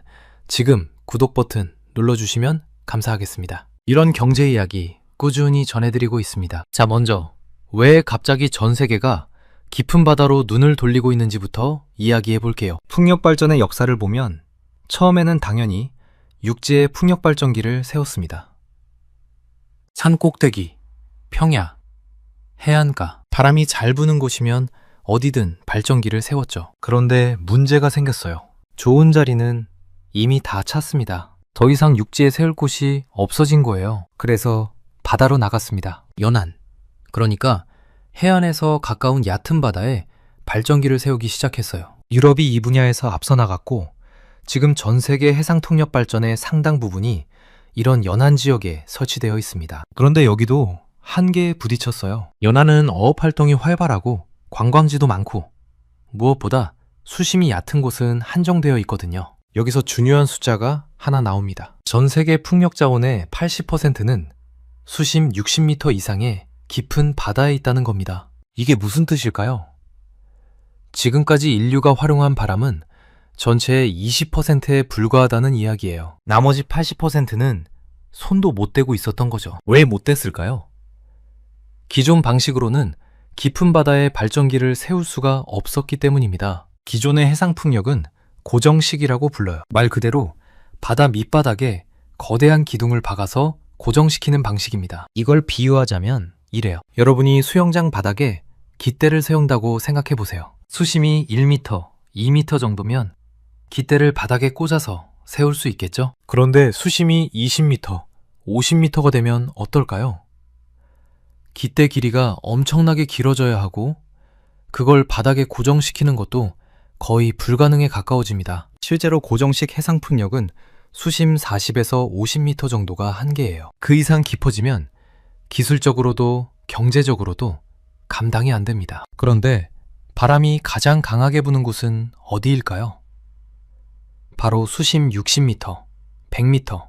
지금 구독 버튼 눌러주시면 감사하겠습니다. 이런 경제 이야기 꾸준히 전해드리고 있습니다. 자, 먼저 왜 갑자기 전 세계가 깊은 바다로 눈을 돌리고 있는지부터 이야기해 볼게요. 풍력 발전의 역사를 보면 처음에는 당연히 육지에 풍력 발전기를 세웠습니다. 산 꼭대기, 평야, 해안가, 바람이 잘 부는 곳이면 어디든 발전기를 세웠죠. 그런데 문제가 생겼어요. 좋은 자리는 이미 다 찼습니다. 더 이상 육지에 세울 곳이 없어진 거예요. 그래서 바다로 나갔습니다. 연안, 그러니까 해안에서 가까운 얕은 바다에 발전기를 세우기 시작했어요. 유럽이 이 분야에서 앞서 나갔고 지금 전 세계 해상 통역 발전의 상당 부분이 이런 연안 지역에 설치되어 있습니다. 그런데 여기도 한계에 부딪혔어요. 연안은 어업 활동이 활발하고 관광지도 많고 무엇보다 수심이 얕은 곳은 한정되어 있거든요. 여기서 중요한 숫자가 하나 나옵니다. 전 세계 풍력 자원의 80%는 수심 60m 이상의 깊은 바다에 있다는 겁니다. 이게 무슨 뜻일까요? 지금까지 인류가 활용한 바람은 전체의 20%에 불과하다는 이야기예요. 나머지 80%는 손도 못 대고 있었던 거죠. 왜 못 댔을까요? 기존 방식으로는 깊은 바다에 발전기를 세울 수가 없었기 때문입니다. 기존의 해상 풍력은 고정식이라고 불러요. 말 그대로 바다 밑바닥에 거대한 기둥을 박아서 고정시키는 방식입니다. 이걸 비유하자면 이래요. 여러분이 수영장 바닥에 깃대를 세운다고 생각해 보세요. 수심이 1m, 2m 정도면 깃대를 바닥에 꽂아서 세울 수 있겠죠? 그런데 수심이 20m, 50m가 되면 어떨까요? 깃대 길이가 엄청나게 길어져야 하고 그걸 바닥에 고정시키는 것도 거의 불가능에 가까워집니다. 실제로 고정식 해상 풍력은 수심 40에서 50m 정도가 한계예요. 그 이상 깊어지면 기술적으로도 경제적으로도 감당이 안 됩니다. 그런데 바람이 가장 강하게 부는 곳은 어디일까요? 바로 수심 60m, 100m,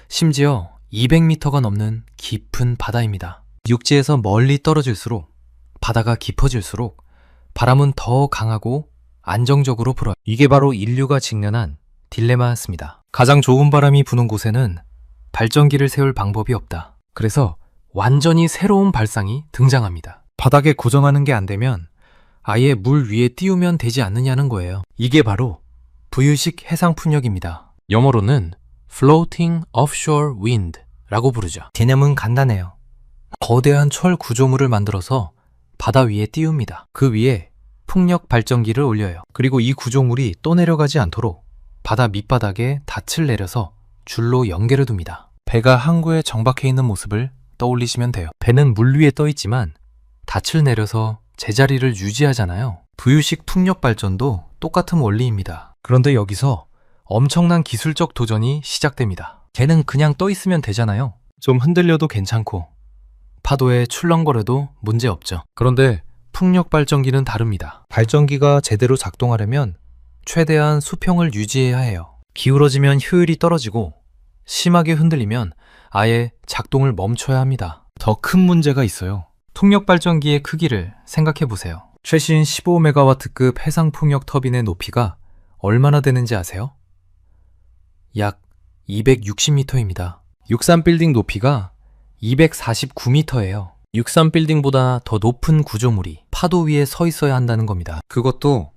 심지어 200m가 넘는 깊은 바다입니다. 육지에서 멀리 떨어질수록 바다가 깊어질수록 바람은 더 강하고 안정적으로 불어요. 이게 바로 인류가 직면한 딜레마였습니다. 가장 좋은 바람이 부는 곳에는 발전기를 세울 방법이 없다. 그래서 완전히 새로운 발상이 등장합니다. 바닥에 고정하는 게 안 되면 아예 물 위에 띄우면 되지 않느냐는 거예요. 이게 바로 부유식 해상 풍력입니다. 영어로는 Floating Offshore Wind 라고 부르죠. 개념은 간단해요. 거대한 철 구조물을 만들어서 바다 위에 띄웁니다. 그 위에 풍력 발전기를 올려요. 그리고 이 구조물이 또 내려가지 않도록 바다 밑바닥에 닻을 내려서 줄로 연결해 둡니다. 배가 항구에 정박해 있는 모습을 떠올리시면 돼요. 배는 물 위에 떠 있지만 닻을 내려서 제자리를 유지하잖아요. 부유식 풍력 발전도 똑같은 원리입니다. 그런데 여기서 엄청난 기술적 도전이 시작됩니다. 걔는 그냥 떠 있으면 되잖아요. 좀 흔들려도 괜찮고 파도에 출렁거려도 문제 없죠. 그런데 풍력 발전기는 다릅니다. 발전기가 제대로 작동하려면 최대한 수평을 유지해야 해요. 기울어지면 효율이 떨어지고 심하게 흔들리면 아예 작동을 멈춰야 합니다. 더 큰 문제가 있어요. 풍력 발전기의 크기를 생각해 보세요. 최신 15메가와트급 해상 풍력 터빈의 높이가 얼마나 되는지 아세요? 약 260m입니다. 63빌딩 높이가 249m예요. 63빌딩보다 더 높은 구조물이 파도 위에 서 있어야 한다는 겁니다. 그것도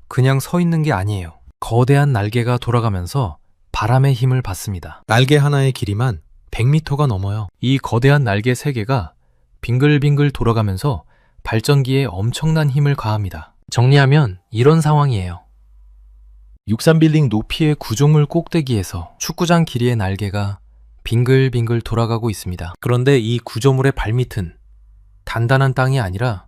그냥 서 있는 게 아니에요. 거대한 날개가 돌아가면서 바람의 힘을 받습니다. 날개 하나의 길이만 100m가 넘어요. 이 거대한 날개 3개가 빙글빙글 돌아가면서 발전기에 엄청난 힘을 가합니다. 정리하면 이런 상황이에요. 63빌딩 높이의 구조물 꼭대기에서 축구장 길이의 날개가 빙글빙글 돌아가고 있습니다. 그런데 이 구조물의 발밑은 단단한 땅이 아니라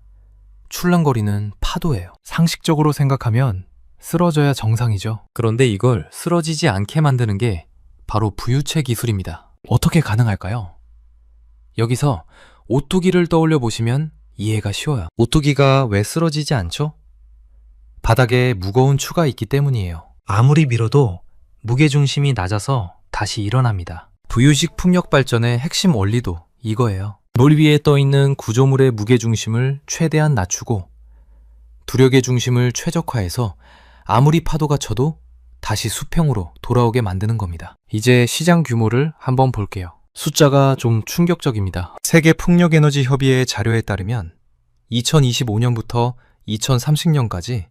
출렁거리는 파도예요. 상식적으로 생각하면 쓰러져야 정상이죠. 그런데 이걸 쓰러지지 않게 만드는 게 바로 부유체 기술입니다. 어떻게 가능할까요? 여기서 오뚜기를 떠올려 보시면 이해가 쉬워요. 오뚜기가 왜 쓰러지지 않죠? 바닥에 무거운 추가 있기 때문이에요. 아무리 밀어도 무게중심이 낮아서 다시 일어납니다. 부유식 풍력 발전의 핵심 원리도 이거예요. 물 위에 떠 있는 구조물의 무게중심을 최대한 낮추고 두력의 중심을 최적화해서 아무리 파도가 쳐도 다시 수평으로 돌아오게 만드는 겁니다. 이제 시장 규모를 한번 볼게요. 숫자가 좀 충격적입니다. 세계 풍력에너지 협의회 자료에 따르면 2025년부터 2030년까지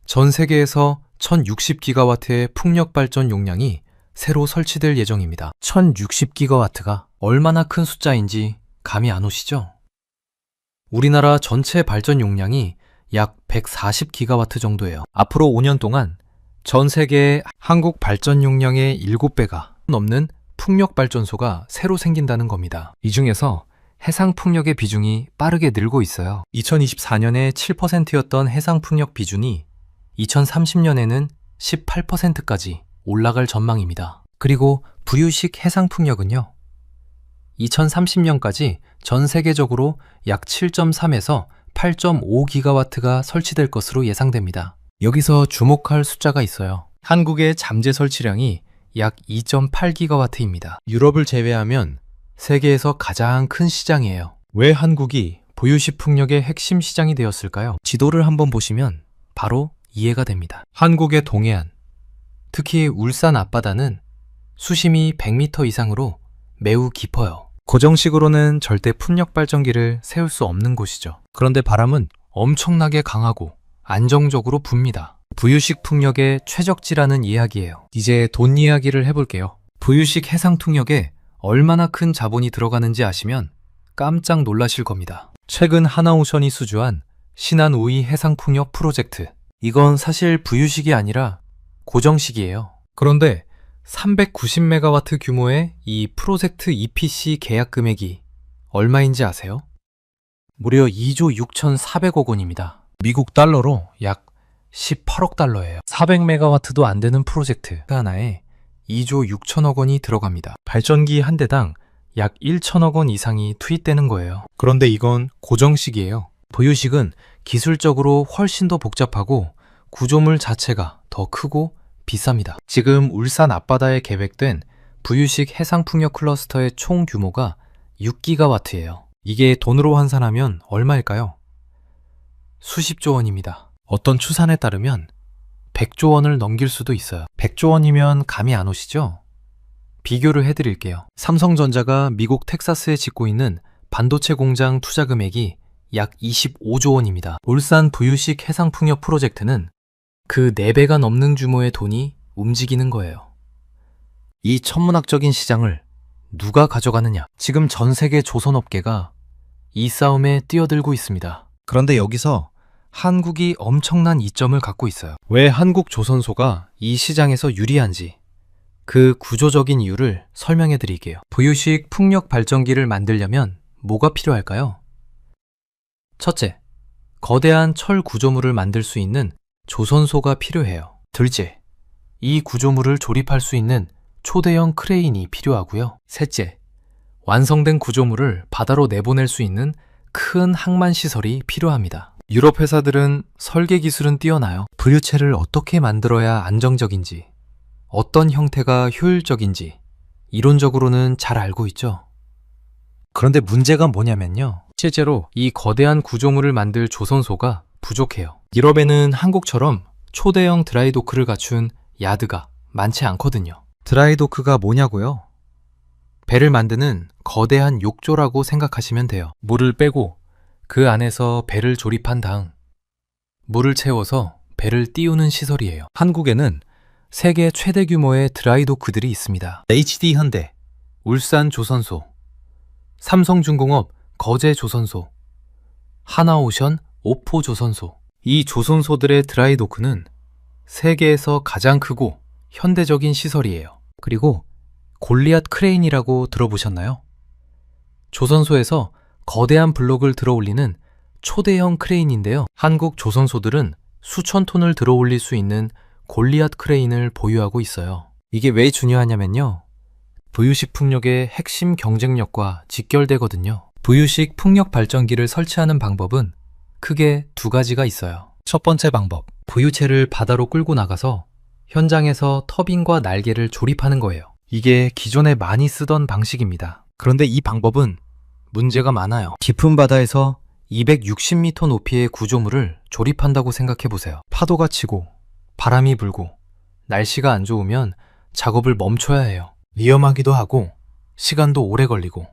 전 세계에서 1060기가와트의 풍력 발전 용량이 새로 설치될 예정입니다. 1060기가와트가 얼마나 큰 숫자인지 감이 안 오시죠? 우리나라 전체 발전 용량이 약 140기가와트 정도예요. 앞으로 5년 동안 전 세계의 한국 발전 용량의 7배가 넘는 풍력 발전소가 새로 생긴다는 겁니다. 이 중에서 해상 풍력의 비중이 빠르게 늘고 있어요. 2024년에 7%였던 해상 풍력 비중이 2030년에는 18%까지 올라갈 전망입니다. 그리고 부유식 해상 풍력은요, 2030년까지 전 세계적으로 약 7.3에서 8.5기가와트가 설치될 것으로 예상됩니다. 여기서 주목할 숫자가 있어요. 한국의 잠재 설치량이 약 2.8기가와트입니다. 유럽을 제외하면 세계에서 가장 큰 시장이에요. 왜 한국이 부유식 풍력의 핵심 시장이 되었을까요? 지도를 한번 보시면 바로 이해가 됩니다. 한국의 동해안, 특히 울산 앞바다는 수심이 100m 이상으로 매우 깊어요. 고정식으로는 절대 풍력 발전기를 세울 수 없는 곳이죠. 그런데 바람은 엄청나게 강하고 안정적으로 붑니다. 부유식 풍력의 최적지라는 이야기예요. 이제 돈 이야기를 해볼게요. 부유식 해상 풍력에 얼마나 큰 자본이 들어가는지 아시면 깜짝 놀라실 겁니다. 최근 하나오션이 수주한 신안우이 해상 풍력 프로젝트. 이건 사실 부유식이 아니라 고정식이에요. 그런데 390메가와트 규모의 이 프로젝트 EPC 계약 금액이 얼마인지 아세요? 무려 2조 6,400억 원입니다. 미국 달러로 약 18억 달러예요. 400메가와트도 안 되는 프로젝트 하나에 2조 6천억 원이 들어갑니다. 발전기 한 대당 약 1천억 원 이상이 투입되는 거예요. 그런데 이건 고정식이에요. 부유식은 기술적으로 훨씬 더 복잡하고 구조물 자체가 더 크고 비쌉니다. 지금 울산 앞바다에 계획된 부유식 해상풍력 클러스터의 총 규모가 6기가와트예요. 이게 돈으로 환산하면 얼마일까요? 수십조 원입니다. 어떤 추산에 따르면 100조 원을 넘길 수도 있어요. 100조 원이면 감이 안 오시죠? 비교를 해드릴게요. 삼성전자가 미국 텍사스에 짓고 있는 반도체 공장 투자 금액이 약 25조 원입니다. 울산 부유식 해상풍력 프로젝트는 그 4배가 넘는 규모의 돈이 움직이는 거예요. 이 천문학적인 시장을 누가 가져가느냐? 지금 전 세계 조선업계가 이 싸움에 뛰어들고 있습니다. 그런데 여기서 한국이 엄청난 이점을 갖고 있어요. 왜 한국 조선소가 이 시장에서 유리한지 그 구조적인 이유를 설명해 드릴게요. 부유식 풍력 발전기를 만들려면 뭐가 필요할까요? 첫째, 거대한 철 구조물을 만들 수 있는 조선소가 필요해요. 둘째, 이 구조물을 조립할 수 있는 초대형 크레인이 필요하고요. 셋째, 완성된 구조물을 바다로 내보낼 수 있는 큰 항만 시설이 필요합니다. 유럽 회사들은 설계 기술은 뛰어나요. 부유체를 어떻게 만들어야 안정적인지, 어떤 형태가 효율적인지 이론적으로는 잘 알고 있죠. 그런데 문제가 뭐냐면요. 실제로 이 거대한 구조물을 만들 조선소가 부족해요. 유럽에는 한국처럼 초대형 드라이도크를 갖춘 야드가 많지 않거든요. 드라이도크가 뭐냐고요? 배를 만드는 거대한 욕조라고 생각하시면 돼요. 물을 빼고 그 안에서 배를 조립한 다음 물을 채워서 배를 띄우는 시설이에요. 한국에는 세계 최대 규모의 드라이도크들이 있습니다. HD 현대, 울산 조선소, 삼성중공업 거제 조선소, 하나오션 오포 조선소. 이 조선소들의 드라이도크는 세계에서 가장 크고 현대적인 시설이에요. 그리고 골리앗 크레인이라고 들어보셨나요? 조선소에서 거대한 블록을 들어올리는 초대형 크레인인데요. 한국 조선소들은 수천 톤을 들어올릴 수 있는 골리앗 크레인을 보유하고 있어요. 이게 왜 중요하냐면요. 부유식 풍력의 핵심 경쟁력과 직결되거든요. 부유식 풍력 발전기를 설치하는 방법은 크게 두 가지가 있어요. 첫 번째 방법, 부유체를 바다로 끌고 나가서 현장에서 터빈과 날개를 조립하는 거예요. 이게 기존에 많이 쓰던 방식입니다. 그런데 이 방법은 문제가 많아요. 깊은 바다에서 260m 높이의 구조물을 조립한다고 생각해 보세요. 파도가 치고 바람이 불고 날씨가 안 좋으면 작업을 멈춰야 해요. 위험하기도 하고 시간도 오래 걸리고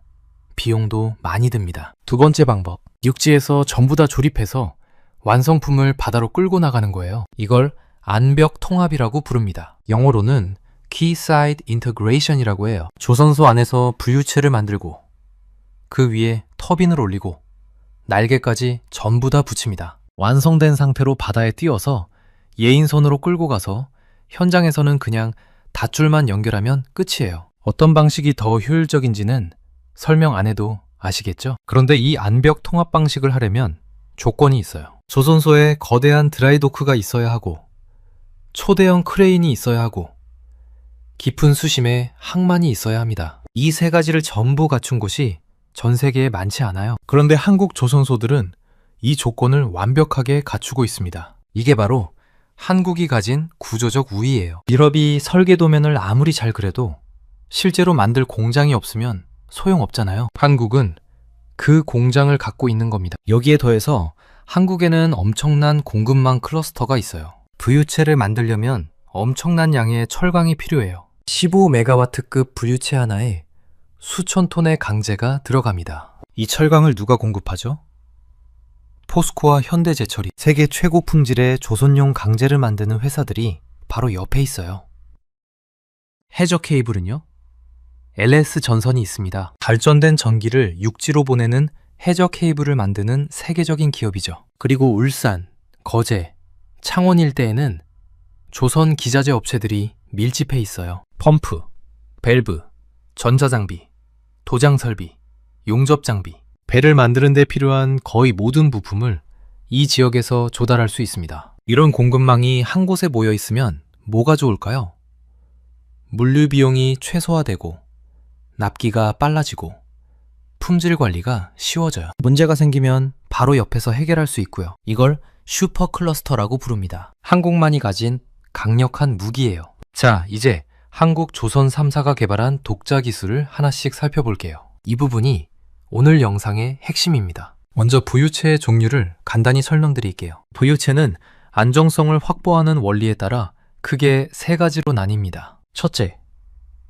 비용도 많이 듭니다. 두 번째 방법, 육지에서 전부 다 조립해서 완성품을 바다로 끌고 나가는 거예요. 이걸 안벽 통합이라고 부릅니다. 영어로는 Quayside Integration이라고 해요. 조선소 안에서 부유체를 만들고 그 위에 터빈을 올리고 날개까지 전부 다 붙입니다. 완성된 상태로 바다에 띄워서 예인선으로 끌고 가서 현장에서는 그냥 닷줄만 연결하면 끝이에요. 어떤 방식이 더 효율적인지는 설명 안 해도 아시겠죠? 그런데 이 안벽 통합 방식을 하려면 조건이 있어요. 조선소에 거대한 드라이도크가 있어야 하고 초대형 크레인이 있어야 하고 깊은 수심에 항만이 있어야 합니다. 이 세 가지를 전부 갖춘 곳이 전 세계에 많지 않아요. 그런데 한국 조선소들은 이 조건을 완벽하게 갖추고 있습니다. 이게 바로 한국이 가진 구조적 우위예요. 유럽이 설계 도면을 아무리 잘 그려도 실제로 만들 공장이 없으면 소용없잖아요. 한국은 그 공장을 갖고 있는 겁니다. 여기에 더해서 한국에는 엄청난 공급망 클러스터가 있어요. 부유체를 만들려면 엄청난 양의 철강이 필요해요. 15메가와트급 부유체 하나에 수천 톤의 강제가 들어갑니다. 이 철강을 누가 공급하죠? 포스코와 현대제철이 세계 최고 품질의 조선용 강제를 만드는 회사들이 바로 옆에 있어요. 해저 케이블은요? LS 전선이 있습니다. 발전된 전기를 육지로 보내는 해저 케이블을 만드는 세계적인 기업이죠. 그리고 울산, 거제, 창원 일대에는 조선 기자재 업체들이 밀집해 있어요. 펌프, 밸브, 전자장비, 도장설비, 용접장비, 배를 만드는 데 필요한 거의 모든 부품을 이 지역에서 조달할 수 있습니다. 이런 공급망이 한 곳에 모여 있으면 뭐가 좋을까요? 물류 비용이 최소화되고 납기가 빨라지고 품질 관리가 쉬워져요. 문제가 생기면 바로 옆에서 해결할 수 있고요. 이걸 슈퍼 클러스터라고 부릅니다. 한국만이 가진 강력한 무기예요. 자, 이제 한국 조선 3사가 개발한 독자 기술을 하나씩 살펴볼게요. 이 부분이 오늘 영상의 핵심입니다. 먼저 부유체의 종류를 간단히 설명드릴게요. 부유체는 안정성을 확보하는 원리에 따라 크게 세 가지로 나뉩니다. 첫째,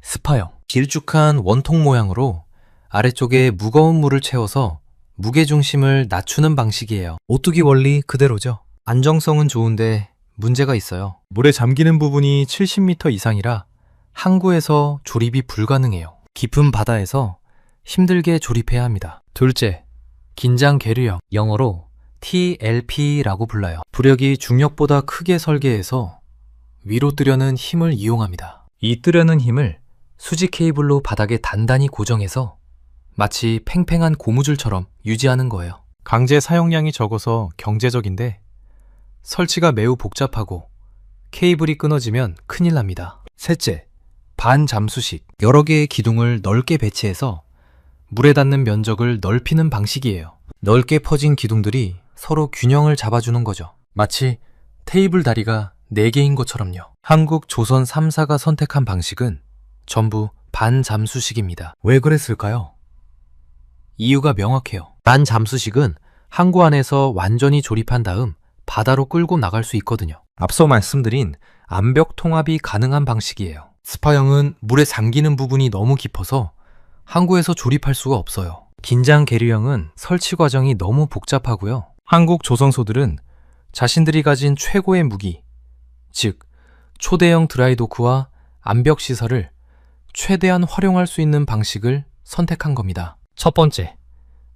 스파형. 길쭉한 원통 모양으로 아래쪽에 무거운 물을 채워서 무게중심을 낮추는 방식이에요. 오뚜기 원리 그대로죠. 안정성은 좋은데 문제가 있어요. 물에 잠기는 부분이 70m 이상이라 항구에서 조립이 불가능해요. 깊은 바다에서 힘들게 조립해야 합니다. 둘째, 긴장 계류형, 영어로 TLP라고 불러요. 부력이 중력보다 크게 설계해서 위로 뜨려는 힘을 이용합니다. 이 뜨려는 힘을 수직 케이블로 바닥에 단단히 고정해서 마치 팽팽한 고무줄처럼 유지하는 거예요. 강제 사용량이 적어서 경제적인데 설치가 매우 복잡하고 케이블이 끊어지면 큰일 납니다. 셋째, 반잠수식. 여러 개의 기둥을 넓게 배치해서 물에 닿는 면적을 넓히는 방식이에요. 넓게 퍼진 기둥들이 서로 균형을 잡아주는 거죠. 마치 테이블 다리가 4개인 것처럼요. 한국 조선 3사가 선택한 방식은 전부 반잠수식입니다. 왜 그랬을까요? 이유가 명확해요. 반잠수식은 항구 안에서 완전히 조립한 다음 바다로 끌고 나갈 수 있거든요. 앞서 말씀드린 암벽 통합이 가능한 방식이에요. 스파형은 물에 잠기는 부분이 너무 깊어서 항구에서 조립할 수가 없어요. 긴장 계류형은 설치 과정이 너무 복잡하고요. 한국 조선소들은 자신들이 가진 최고의 무기, 즉 초대형 드라이도크와 암벽 시설을 최대한 활용할 수 있는 방식을 선택한 겁니다. 첫 번째,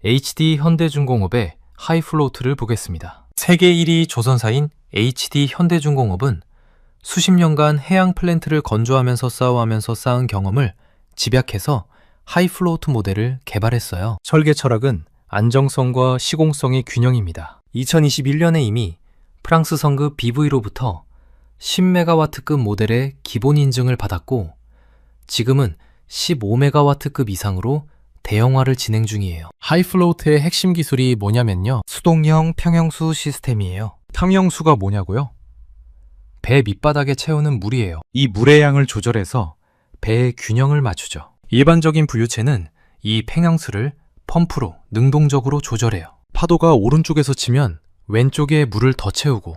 HD 현대중공업의 하이플로트를 보겠습니다. 세계 1위 조선사인 HD 현대중공업은 수십 년간 해양 플랜트를 건조하면서 사우하면서 쌓은 경험을 집약해서 하이플로트 모델을 개발했어요. 설계 철학은 안정성과 시공성의 균형입니다. 2021년에 이미 프랑스 성급 BV로부터 10메가와트급 모델의 기본 인증을 받았고 지금은 15메가와트급 이상으로 대형화를 진행 중이에요. 하이플로트의 핵심 기술이 뭐냐면요. 수동형 평형수 시스템이에요. 평형수가 뭐냐고요? 배 밑바닥에 채우는 물이에요. 이 물의 양을 조절해서 배의 균형을 맞추죠. 일반적인 부유체는 이 평형수를 펌프로 능동적으로 조절해요. 파도가 오른쪽에서 치면 왼쪽에 물을 더 채우고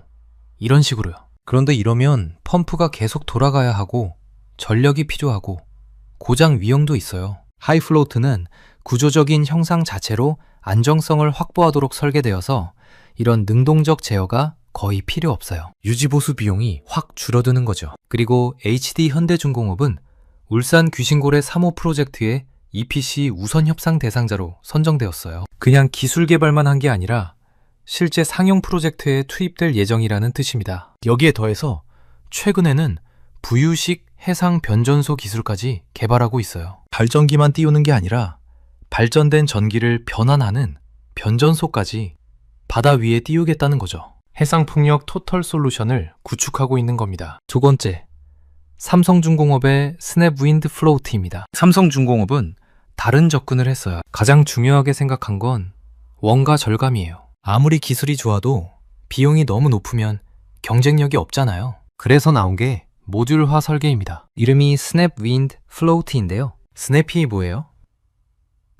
이런 식으로요. 그런데 이러면 펌프가 계속 돌아가야 하고 전력이 필요하고 고장 위험도 있어요. 하이플로트는 구조적인 형상 자체로 안정성을 확보하도록 설계되어서 이런 능동적 제어가 거의 필요 없어요. 유지보수 비용이 확 줄어드는 거죠. 그리고 HD 현대중공업은 울산 귀신고래 3호 프로젝트의 EPC 우선 협상 대상자로 선정되었어요. 그냥 기술 개발만 한 게 아니라 실제 상용 프로젝트에 투입될 예정이라는 뜻입니다. 여기에 더해서 최근에는 부유식 해상 변전소 기술까지 개발하고 있어요. 발전기만 띄우는 게 아니라 발전된 전기를 변환하는 변전소까지 바다 위에 띄우겠다는 거죠. 해상풍력 토털 솔루션을 구축하고 있는 겁니다. 두 번째, 삼성중공업의 스냅 윈드 플로우트입니다. 삼성중공업은 다른 접근을 했어요. 가장 중요하게 생각한 건 원가 절감이에요. 아무리 기술이 좋아도 비용이 너무 높으면 경쟁력이 없잖아요. 그래서 나온 게 모듈화 설계입니다. 이름이 스냅 윈드 플로우트인데요. 스냅이 뭐예요?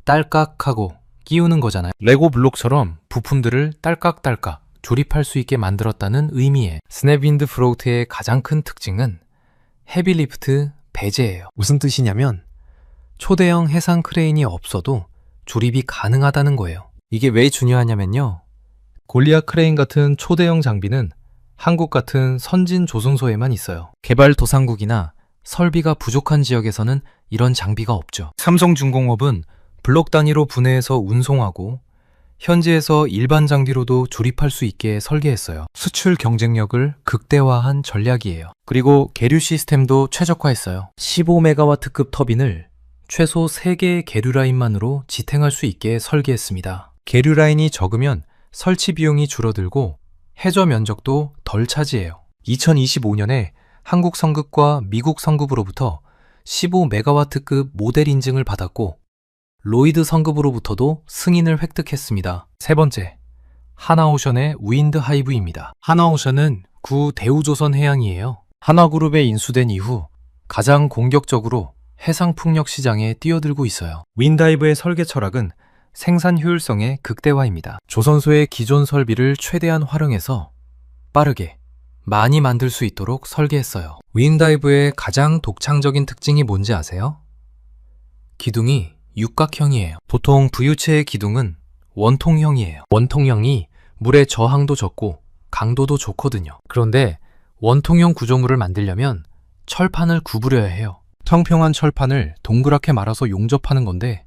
딸깍하고 끼우는 거잖아요. 레고 블록처럼 부품들을 딸깍딸깍 조립할 수 있게 만들었다는 의미에 스냅 윈드 플로우트의 가장 큰 특징은 헤비리프트 배제예요. 무슨 뜻이냐면 초대형 해상 크레인이 없어도 조립이 가능하다는 거예요. 이게 왜 중요하냐면요. 골리앗 크레인 같은 초대형 장비는 한국 같은 선진 조선소에만 있어요. 개발도상국이나 설비가 부족한 지역에서는 이런 장비가 없죠. 삼성중공업은 블록 단위로 분해해서 운송하고 현지에서 일반 장비로도 조립할 수 있게 설계했어요. 수출 경쟁력을 극대화한 전략이에요. 그리고 계류 시스템도 최적화했어요. 15메가와트급 터빈을 최소 3개의 계류 라인만으로 지탱할 수 있게 설계했습니다. 계류 라인이 적으면 설치 비용이 줄어들고 해저 면적도 덜 차지해요. 2025년에 한국 성급과 미국 성급으로부터 15메가와트급 모델 인증을 받았고 로이드 성급으로부터도 승인을 획득했습니다. 세 번째, 하나오션의 윈드 하이브입니다. 하나오션은 구 대우조선 해양이에요. 하나그룹에 인수된 이후 가장 공격적으로 해상풍력 시장에 뛰어들고 있어요. 윈드하이브의 설계 철학은 생산 효율성의 극대화입니다. 조선소의 기존 설비를 최대한 활용해서 빠르게 많이 만들 수 있도록 설계했어요. 윈드하이브의 가장 독창적인 특징이 뭔지 아세요? 기둥이 육각형이에요. 보통 부유체의 기둥은 원통형이에요. 원통형이 물의 저항도 적고 강도도 좋거든요. 그런데 원통형 구조물을 만들려면 철판을 구부려야 해요. 평평한 철판을 동그랗게 말아서 용접하는 건데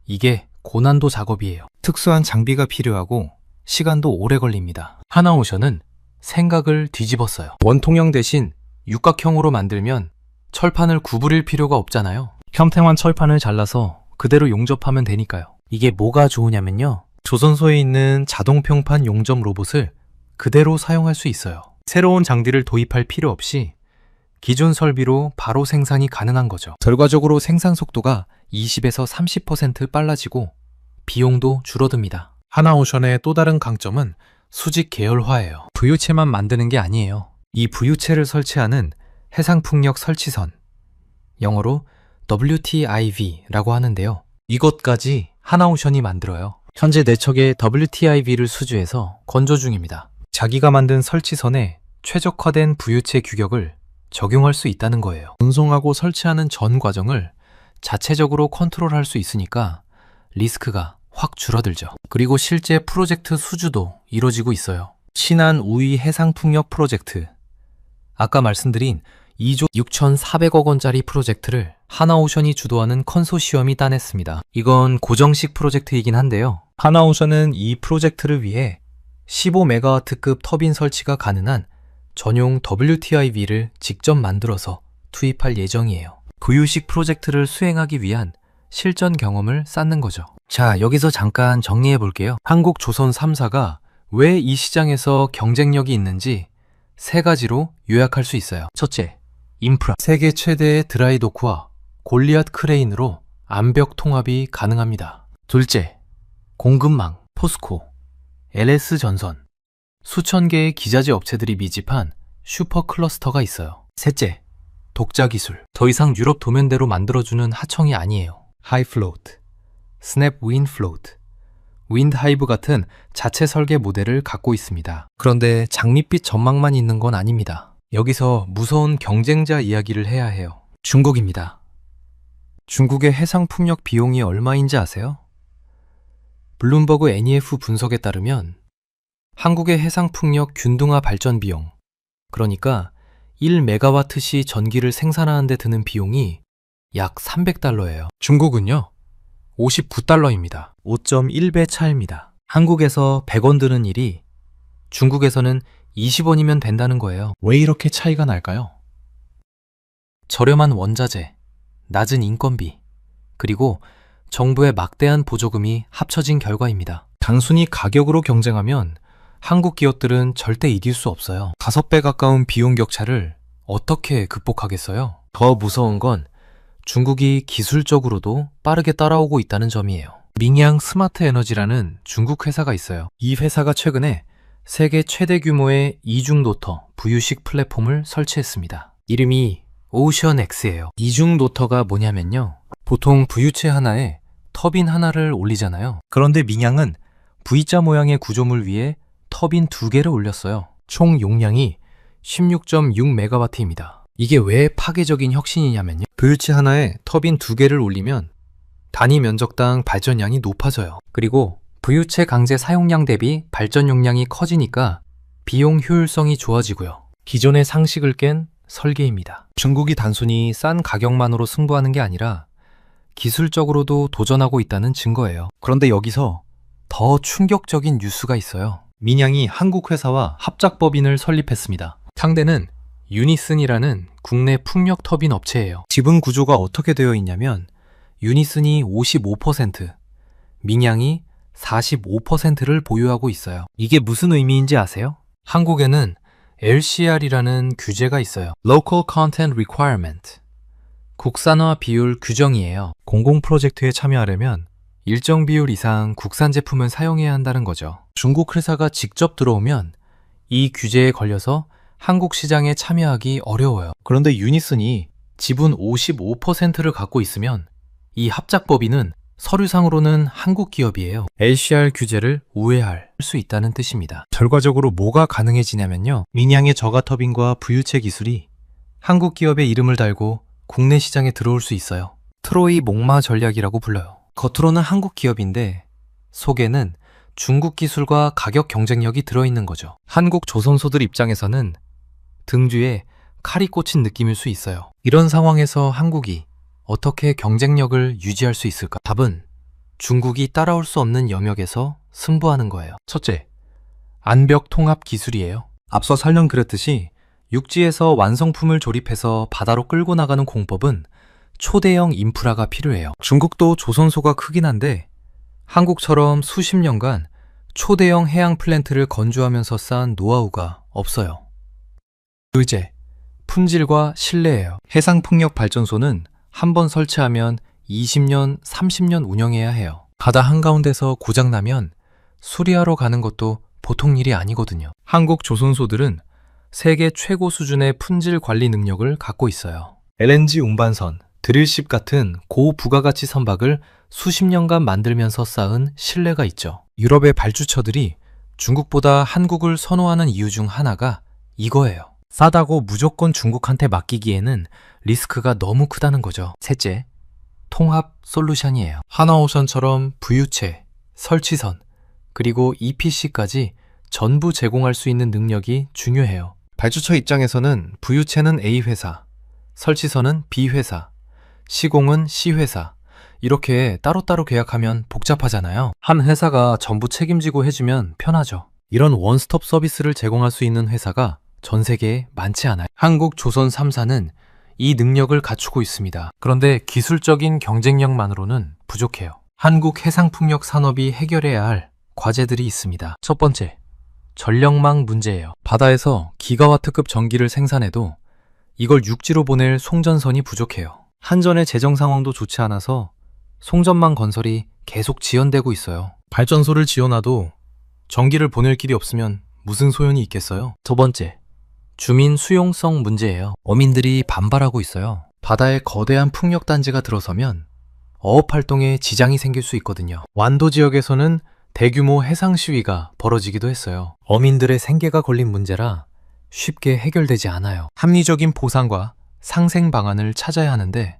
이게 고난도 작업이에요. 특수한 장비가 필요하고 시간도 오래 걸립니다. 하나오션은 생각을 뒤집었어요. 원통형 대신 육각형으로 만들면 철판을 구부릴 필요가 없잖아요. 평평한 철판을 잘라서 그대로 용접하면 되니까요. 이게 뭐가 좋으냐면요. 조선소에 있는 자동 평판 용접 로봇을 그대로 사용할 수 있어요. 새로운 장비를 도입할 필요 없이 기존 설비로 바로 생산이 가능한 거죠. 결과적으로 생산 속도가 20에서 30% 빨라지고 비용도 줄어듭니다. 하나오션의 또 다른 강점은 수직 계열화예요. 부유체만 만드는 게 아니에요. 이 부유체를 설치하는 해상풍력 설치선, 영어로 WTIV라고 하는데요. 이것까지 하나오션이 만들어요. 현재 4척의 WTIV를 수주해서 건조 중입니다. 자기가 만든 설치선에 최적화된 부유체 규격을 적용할 수 있다는 거예요. 운송하고 설치하는 전 과정을 자체적으로 컨트롤할 수 있으니까 리스크가 확 줄어들죠. 그리고 실제 프로젝트 수주도 이루어지고 있어요. 신안 우이 해상풍력 프로젝트, 아까 말씀드린 2조 6,400억 원짜리 프로젝트를 하나오션이 주도하는 컨소시엄이 따냈습니다. 이건 고정식 프로젝트이긴 한데요. 하나오션은 이 프로젝트를 위해 15메가와트급 터빈 설치가 가능한 전용 WTIV를 직접 만들어서 투입할 예정이에요. 부유식 프로젝트를 수행하기 위한 실전 경험을 쌓는 거죠. 자, 여기서 잠깐 정리해 볼게요. 한국 조선 3사가 왜 이 시장에서 경쟁력이 있는지 3가지로 요약할 수 있어요. 첫째, 인프라. 세계 최대의 드라이 도크와 골리앗 크레인으로 암벽 통합이 가능합니다. 둘째, 공급망. 포스코, LS전선, 수천 개의 기자재 업체들이 밀집한 슈퍼 클러스터가 있어요. 셋째, 독자 기술. 더 이상 유럽 도면대로 만들어주는 하청이 아니에요. 하이플로트, 스냅 윈플로트, 윈드하이브 같은 자체 설계 모델을 갖고 있습니다. 그런데 장밋빛 전망만 있는 건 아닙니다. 여기서 무서운 경쟁자 이야기를 해야 해요. 중국입니다. 중국의 해상 풍력 비용이 얼마인지 아세요? 블룸버그 NEF 분석에 따르면 한국의 해상 풍력 균등화 발전 비용, 그러니까 1메가와트시 전기를 생산하는 데 드는 비용이 약 300달러예요. 중국은요, 59달러입니다. 5.1배 차이입니다. 한국에서 100원 드는 일이 중국에서는 20원이면 된다는 거예요. 왜 이렇게 차이가 날까요? 저렴한 원자재, 낮은 인건비, 그리고 정부의 막대한 보조금이 합쳐진 결과입니다. 단순히 가격으로 경쟁하면 한국 기업들은 절대 이길 수 없어요. 5배 가까운 비용 격차를 어떻게 극복하겠어요? 더 무서운 건 중국이 기술적으로도 빠르게 따라오고 있다는 점이에요. 밍양 스마트 에너지라는 중국 회사가 있어요. 이 회사가 최근에 세계 최대 규모의 이중 노터 부유식 플랫폼을 설치했습니다. 이름이 오션X예요. 이중 노터가 뭐냐면요, 보통 부유체 하나에 터빈 하나를 올리잖아요. 그런데 밍양은 V자 모양의 구조물 위에 터빈 2개를 올렸어요. 총 용량이 16.6메가와트입니다. 이게 왜 파괴적인 혁신이냐면요, 부유체 하나에 터빈 2개를 올리면 단위 면적당 발전량이 높아져요. 그리고 부유체 강제 사용량 대비 발전 용량이 커지니까 비용 효율성이 좋아지고요. 기존의 상식을 깬 설계입니다. 중국이 단순히 싼 가격만으로 승부하는 게 아니라 기술적으로도 도전하고 있다는 증거예요. 그런데 여기서 더 충격적인 뉴스가 있어요. 민양이 한국 회사와 합작법인을 설립했습니다. 상대는 유니슨이라는 국내 풍력 터빈 업체예요. 지분 구조가 어떻게 되어 있냐면 유니슨이 55%, 민양이 45%를 보유하고 있어요. 이게 무슨 의미인지 아세요? 한국에는 LCR이라는 규제가 있어요. Local Content Requirement, 국산화 비율 규정이에요. 공공 프로젝트에 참여하려면 일정 비율 이상 국산 제품을 사용해야 한다는 거죠. 중국 회사가 직접 들어오면 이 규제에 걸려서 한국 시장에 참여하기 어려워요. 그런데 유니슨이 지분 55%를 갖고 있으면 이 합작법인은 서류상으로는 한국 기업이에요. LCR 규제를 우회할 수 있다는 뜻입니다. 결과적으로 뭐가 가능해지냐면요, 민양의 저가 터빈과 부유체 기술이 한국 기업의 이름을 달고 국내 시장에 들어올 수 있어요. 트로이 목마 전략이라고 불러요. 겉으로는 한국 기업인데 속에는 중국 기술과 가격 경쟁력이 들어있는 거죠. 한국 조선소들 입장에서는 등주에 칼이 꽂힌 느낌일 수 있어요. 이런 상황에서 한국이 어떻게 경쟁력을 유지할 수 있을까? 답은 중국이 따라올 수 없는 영역에서 승부하는 거예요. 첫째, 안벽 통합 기술이에요. 앞서 설명드렸듯이 육지에서 완성품을 조립해서 바다로 끌고 나가는 공법은 초대형 인프라가 필요해요. 중국도 조선소가 크긴 한데 한국처럼 수십 년간 초대형 해양 플랜트를 건조하면서 쌓은 노하우가 없어요. 둘째, 품질과 신뢰예요. 해상풍력 발전소는 한번 설치하면 20년, 30년 운영해야 해요. 바다 한가운데서 고장나면 수리하러 가는 것도 보통 일이 아니거든요. 한국 조선소들은 세계 최고 수준의 품질 관리 능력을 갖고 있어요. LNG 운반선, 드릴십 같은 고부가가치 선박을 수십 년간 만들면서 쌓은 신뢰가 있죠. 유럽의 발주처들이 중국보다 한국을 선호하는 이유 중 하나가 이거예요. 싸다고 무조건 중국한테 맡기기에는 리스크가 너무 크다는 거죠. 셋째, 통합 솔루션이에요. 하나오션처럼 부유체, 설치선, 그리고 EPC까지 전부 제공할 수 있는 능력이 중요해요. 발주처 입장에서는 부유체는 A회사, 설치선은 B회사, 시공은 C회사, 이렇게 따로따로 계약하면 복잡하잖아요. 한 회사가 전부 책임지고 해주면 편하죠. 이런 원스톱 서비스를 제공할 수 있는 회사가 전 세계에 많지 않아요. 한국 조선 3사는 이 능력을 갖추고 있습니다. 그런데 기술적인 경쟁력만으로는 부족해요. 한국 해상풍력 산업이 해결해야 할 과제들이 있습니다. 첫 번째, 전력망 문제예요. 바다에서 기가와트급 전기를 생산해도 이걸 육지로 보낼 송전선이 부족해요. 한전의 재정 상황도 좋지 않아서 송전망 건설이 계속 지연되고 있어요. 발전소를 지어놔도 전기를 보낼 길이 없으면 무슨 소용이 있겠어요? 두 번째, 주민 수용성 문제예요. 어민들이 반발하고 있어요. 바다에 거대한 풍력단지가 들어서면 어업활동에 지장이 생길 수 있거든요. 완도 지역에서는 대규모 해상 시위가 벌어지기도 했어요. 어민들의 생계가 걸린 문제라 쉽게 해결되지 않아요. 합리적인 보상과 상생 방안을 찾아야 하는데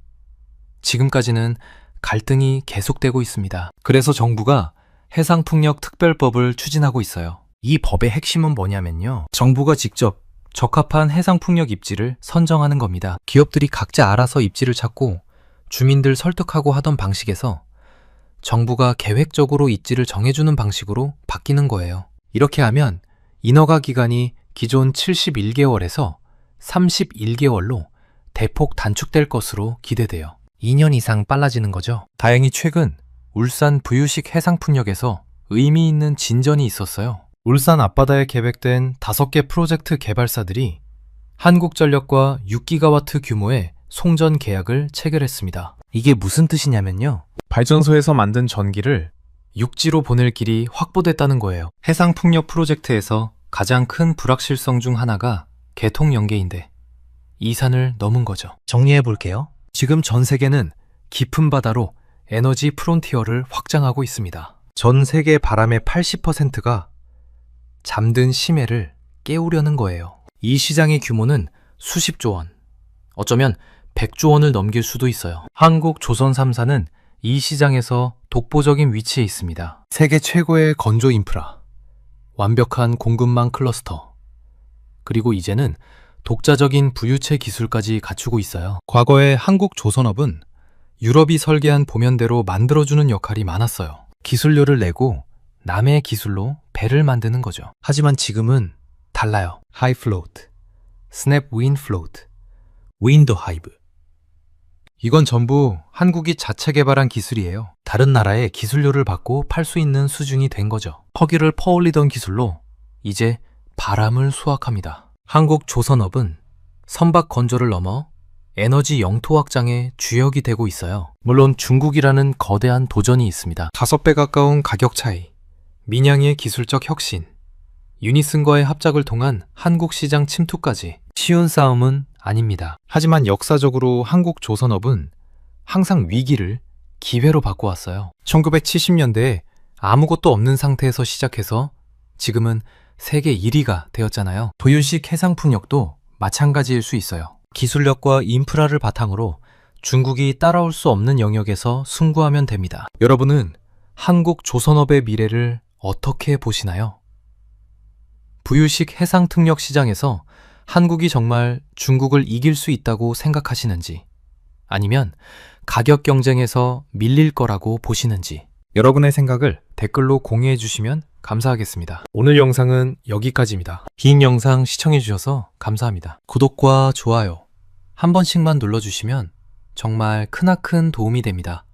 지금까지는 갈등이 계속되고 있습니다. 그래서 정부가 해상풍력 특별법을 추진하고 있어요. 이 법의 핵심은 뭐냐면요. 정부가 직접 적합한 해상풍력 입지를 선정하는 겁니다. 기업들이 각자 알아서 입지를 찾고 주민들 설득하고 하던 방식에서 정부가 계획적으로 입지를 정해주는 방식으로 바뀌는 거예요. 이렇게 하면 인허가 기간이 기존 71개월에서 31개월로 대폭 단축될 것으로 기대돼요. 2년 이상 빨라지는 거죠. 다행히 최근 울산 부유식 해상풍력에서 의미 있는 진전이 있었어요. 울산 앞바다에 계획된 5개 프로젝트 개발사들이 한국전력과 6기가와트 규모의 송전 계약을 체결했습니다. 이게 무슨 뜻이냐면요. 발전소에서 만든 전기를 육지로 보낼 길이 확보됐다는 거예요. 해상풍력 프로젝트에서 가장 큰 불확실성 중 하나가 개통 연계인데 이 산을 넘은 거죠. 정리해 볼게요. 지금 전 세계는 깊은 바다로 에너지 프론티어를 확장하고 있습니다. 전 세계 바람의 80%가 잠든 심해를 깨우려는 거예요. 이 시장의 규모는 수십조 원, 어쩌면 100조 원을 넘길 수도 있어요. 한국 조선 3사는 이 시장에서 독보적인 위치에 있습니다. 세계 최고의 건조 인프라, 완벽한 공급망 클러스터, 그리고 이제는 독자적인 부유체 기술까지 갖추고 있어요. 과거에 한국 조선업은 유럽이 설계한 보면대로 만들어주는 역할이 많았어요. 기술료를 내고 남의 기술로 배를 만드는 거죠. 하지만 지금은 달라요. 하이 플로트, 스냅 윈 플로트, 윈도 하이브. 이건 전부 한국이 자체 개발한 기술이에요. 다른 나라에 기술료를 받고 팔 수 있는 수준이 된 거죠. 허기를 퍼올리던 기술로 이제 바람을 수확합니다. 한국 조선업은 선박 건조를 넘어 에너지 영토 확장의 주역이 되고 있어요. 물론 중국이라는 거대한 도전이 있습니다. 5배 가까운 가격 차이, 민양의 기술적 혁신, 유니슨과의 합작을 통한 한국 시장 침투까지 쉬운 싸움은 아닙니다. 하지만 역사적으로 한국 조선업은 항상 위기를 기회로 바꿔왔어요. 1970년대에 아무것도 없는 상태에서 시작해서 지금은 세계 1위가 되었잖아요. 부유식 해상풍력도 마찬가지일 수 있어요. 기술력과 인프라를 바탕으로 중국이 따라올 수 없는 영역에서 승부하면 됩니다. 여러분은 한국 조선업의 미래를 어떻게 보시나요? 부유식 해상풍력 시장에서 한국이 정말 중국을 이길 수 있다고 생각하시는지, 아니면 가격 경쟁에서 밀릴 거라고 보시는지, 여러분의 생각을 댓글로 공유해 주시면 감사하겠습니다. 오늘 영상은 여기까지입니다. 긴 영상 시청해 주셔서 감사합니다. 구독과 좋아요 한 번씩만 눌러주시면 정말 크나큰 도움이 됩니다.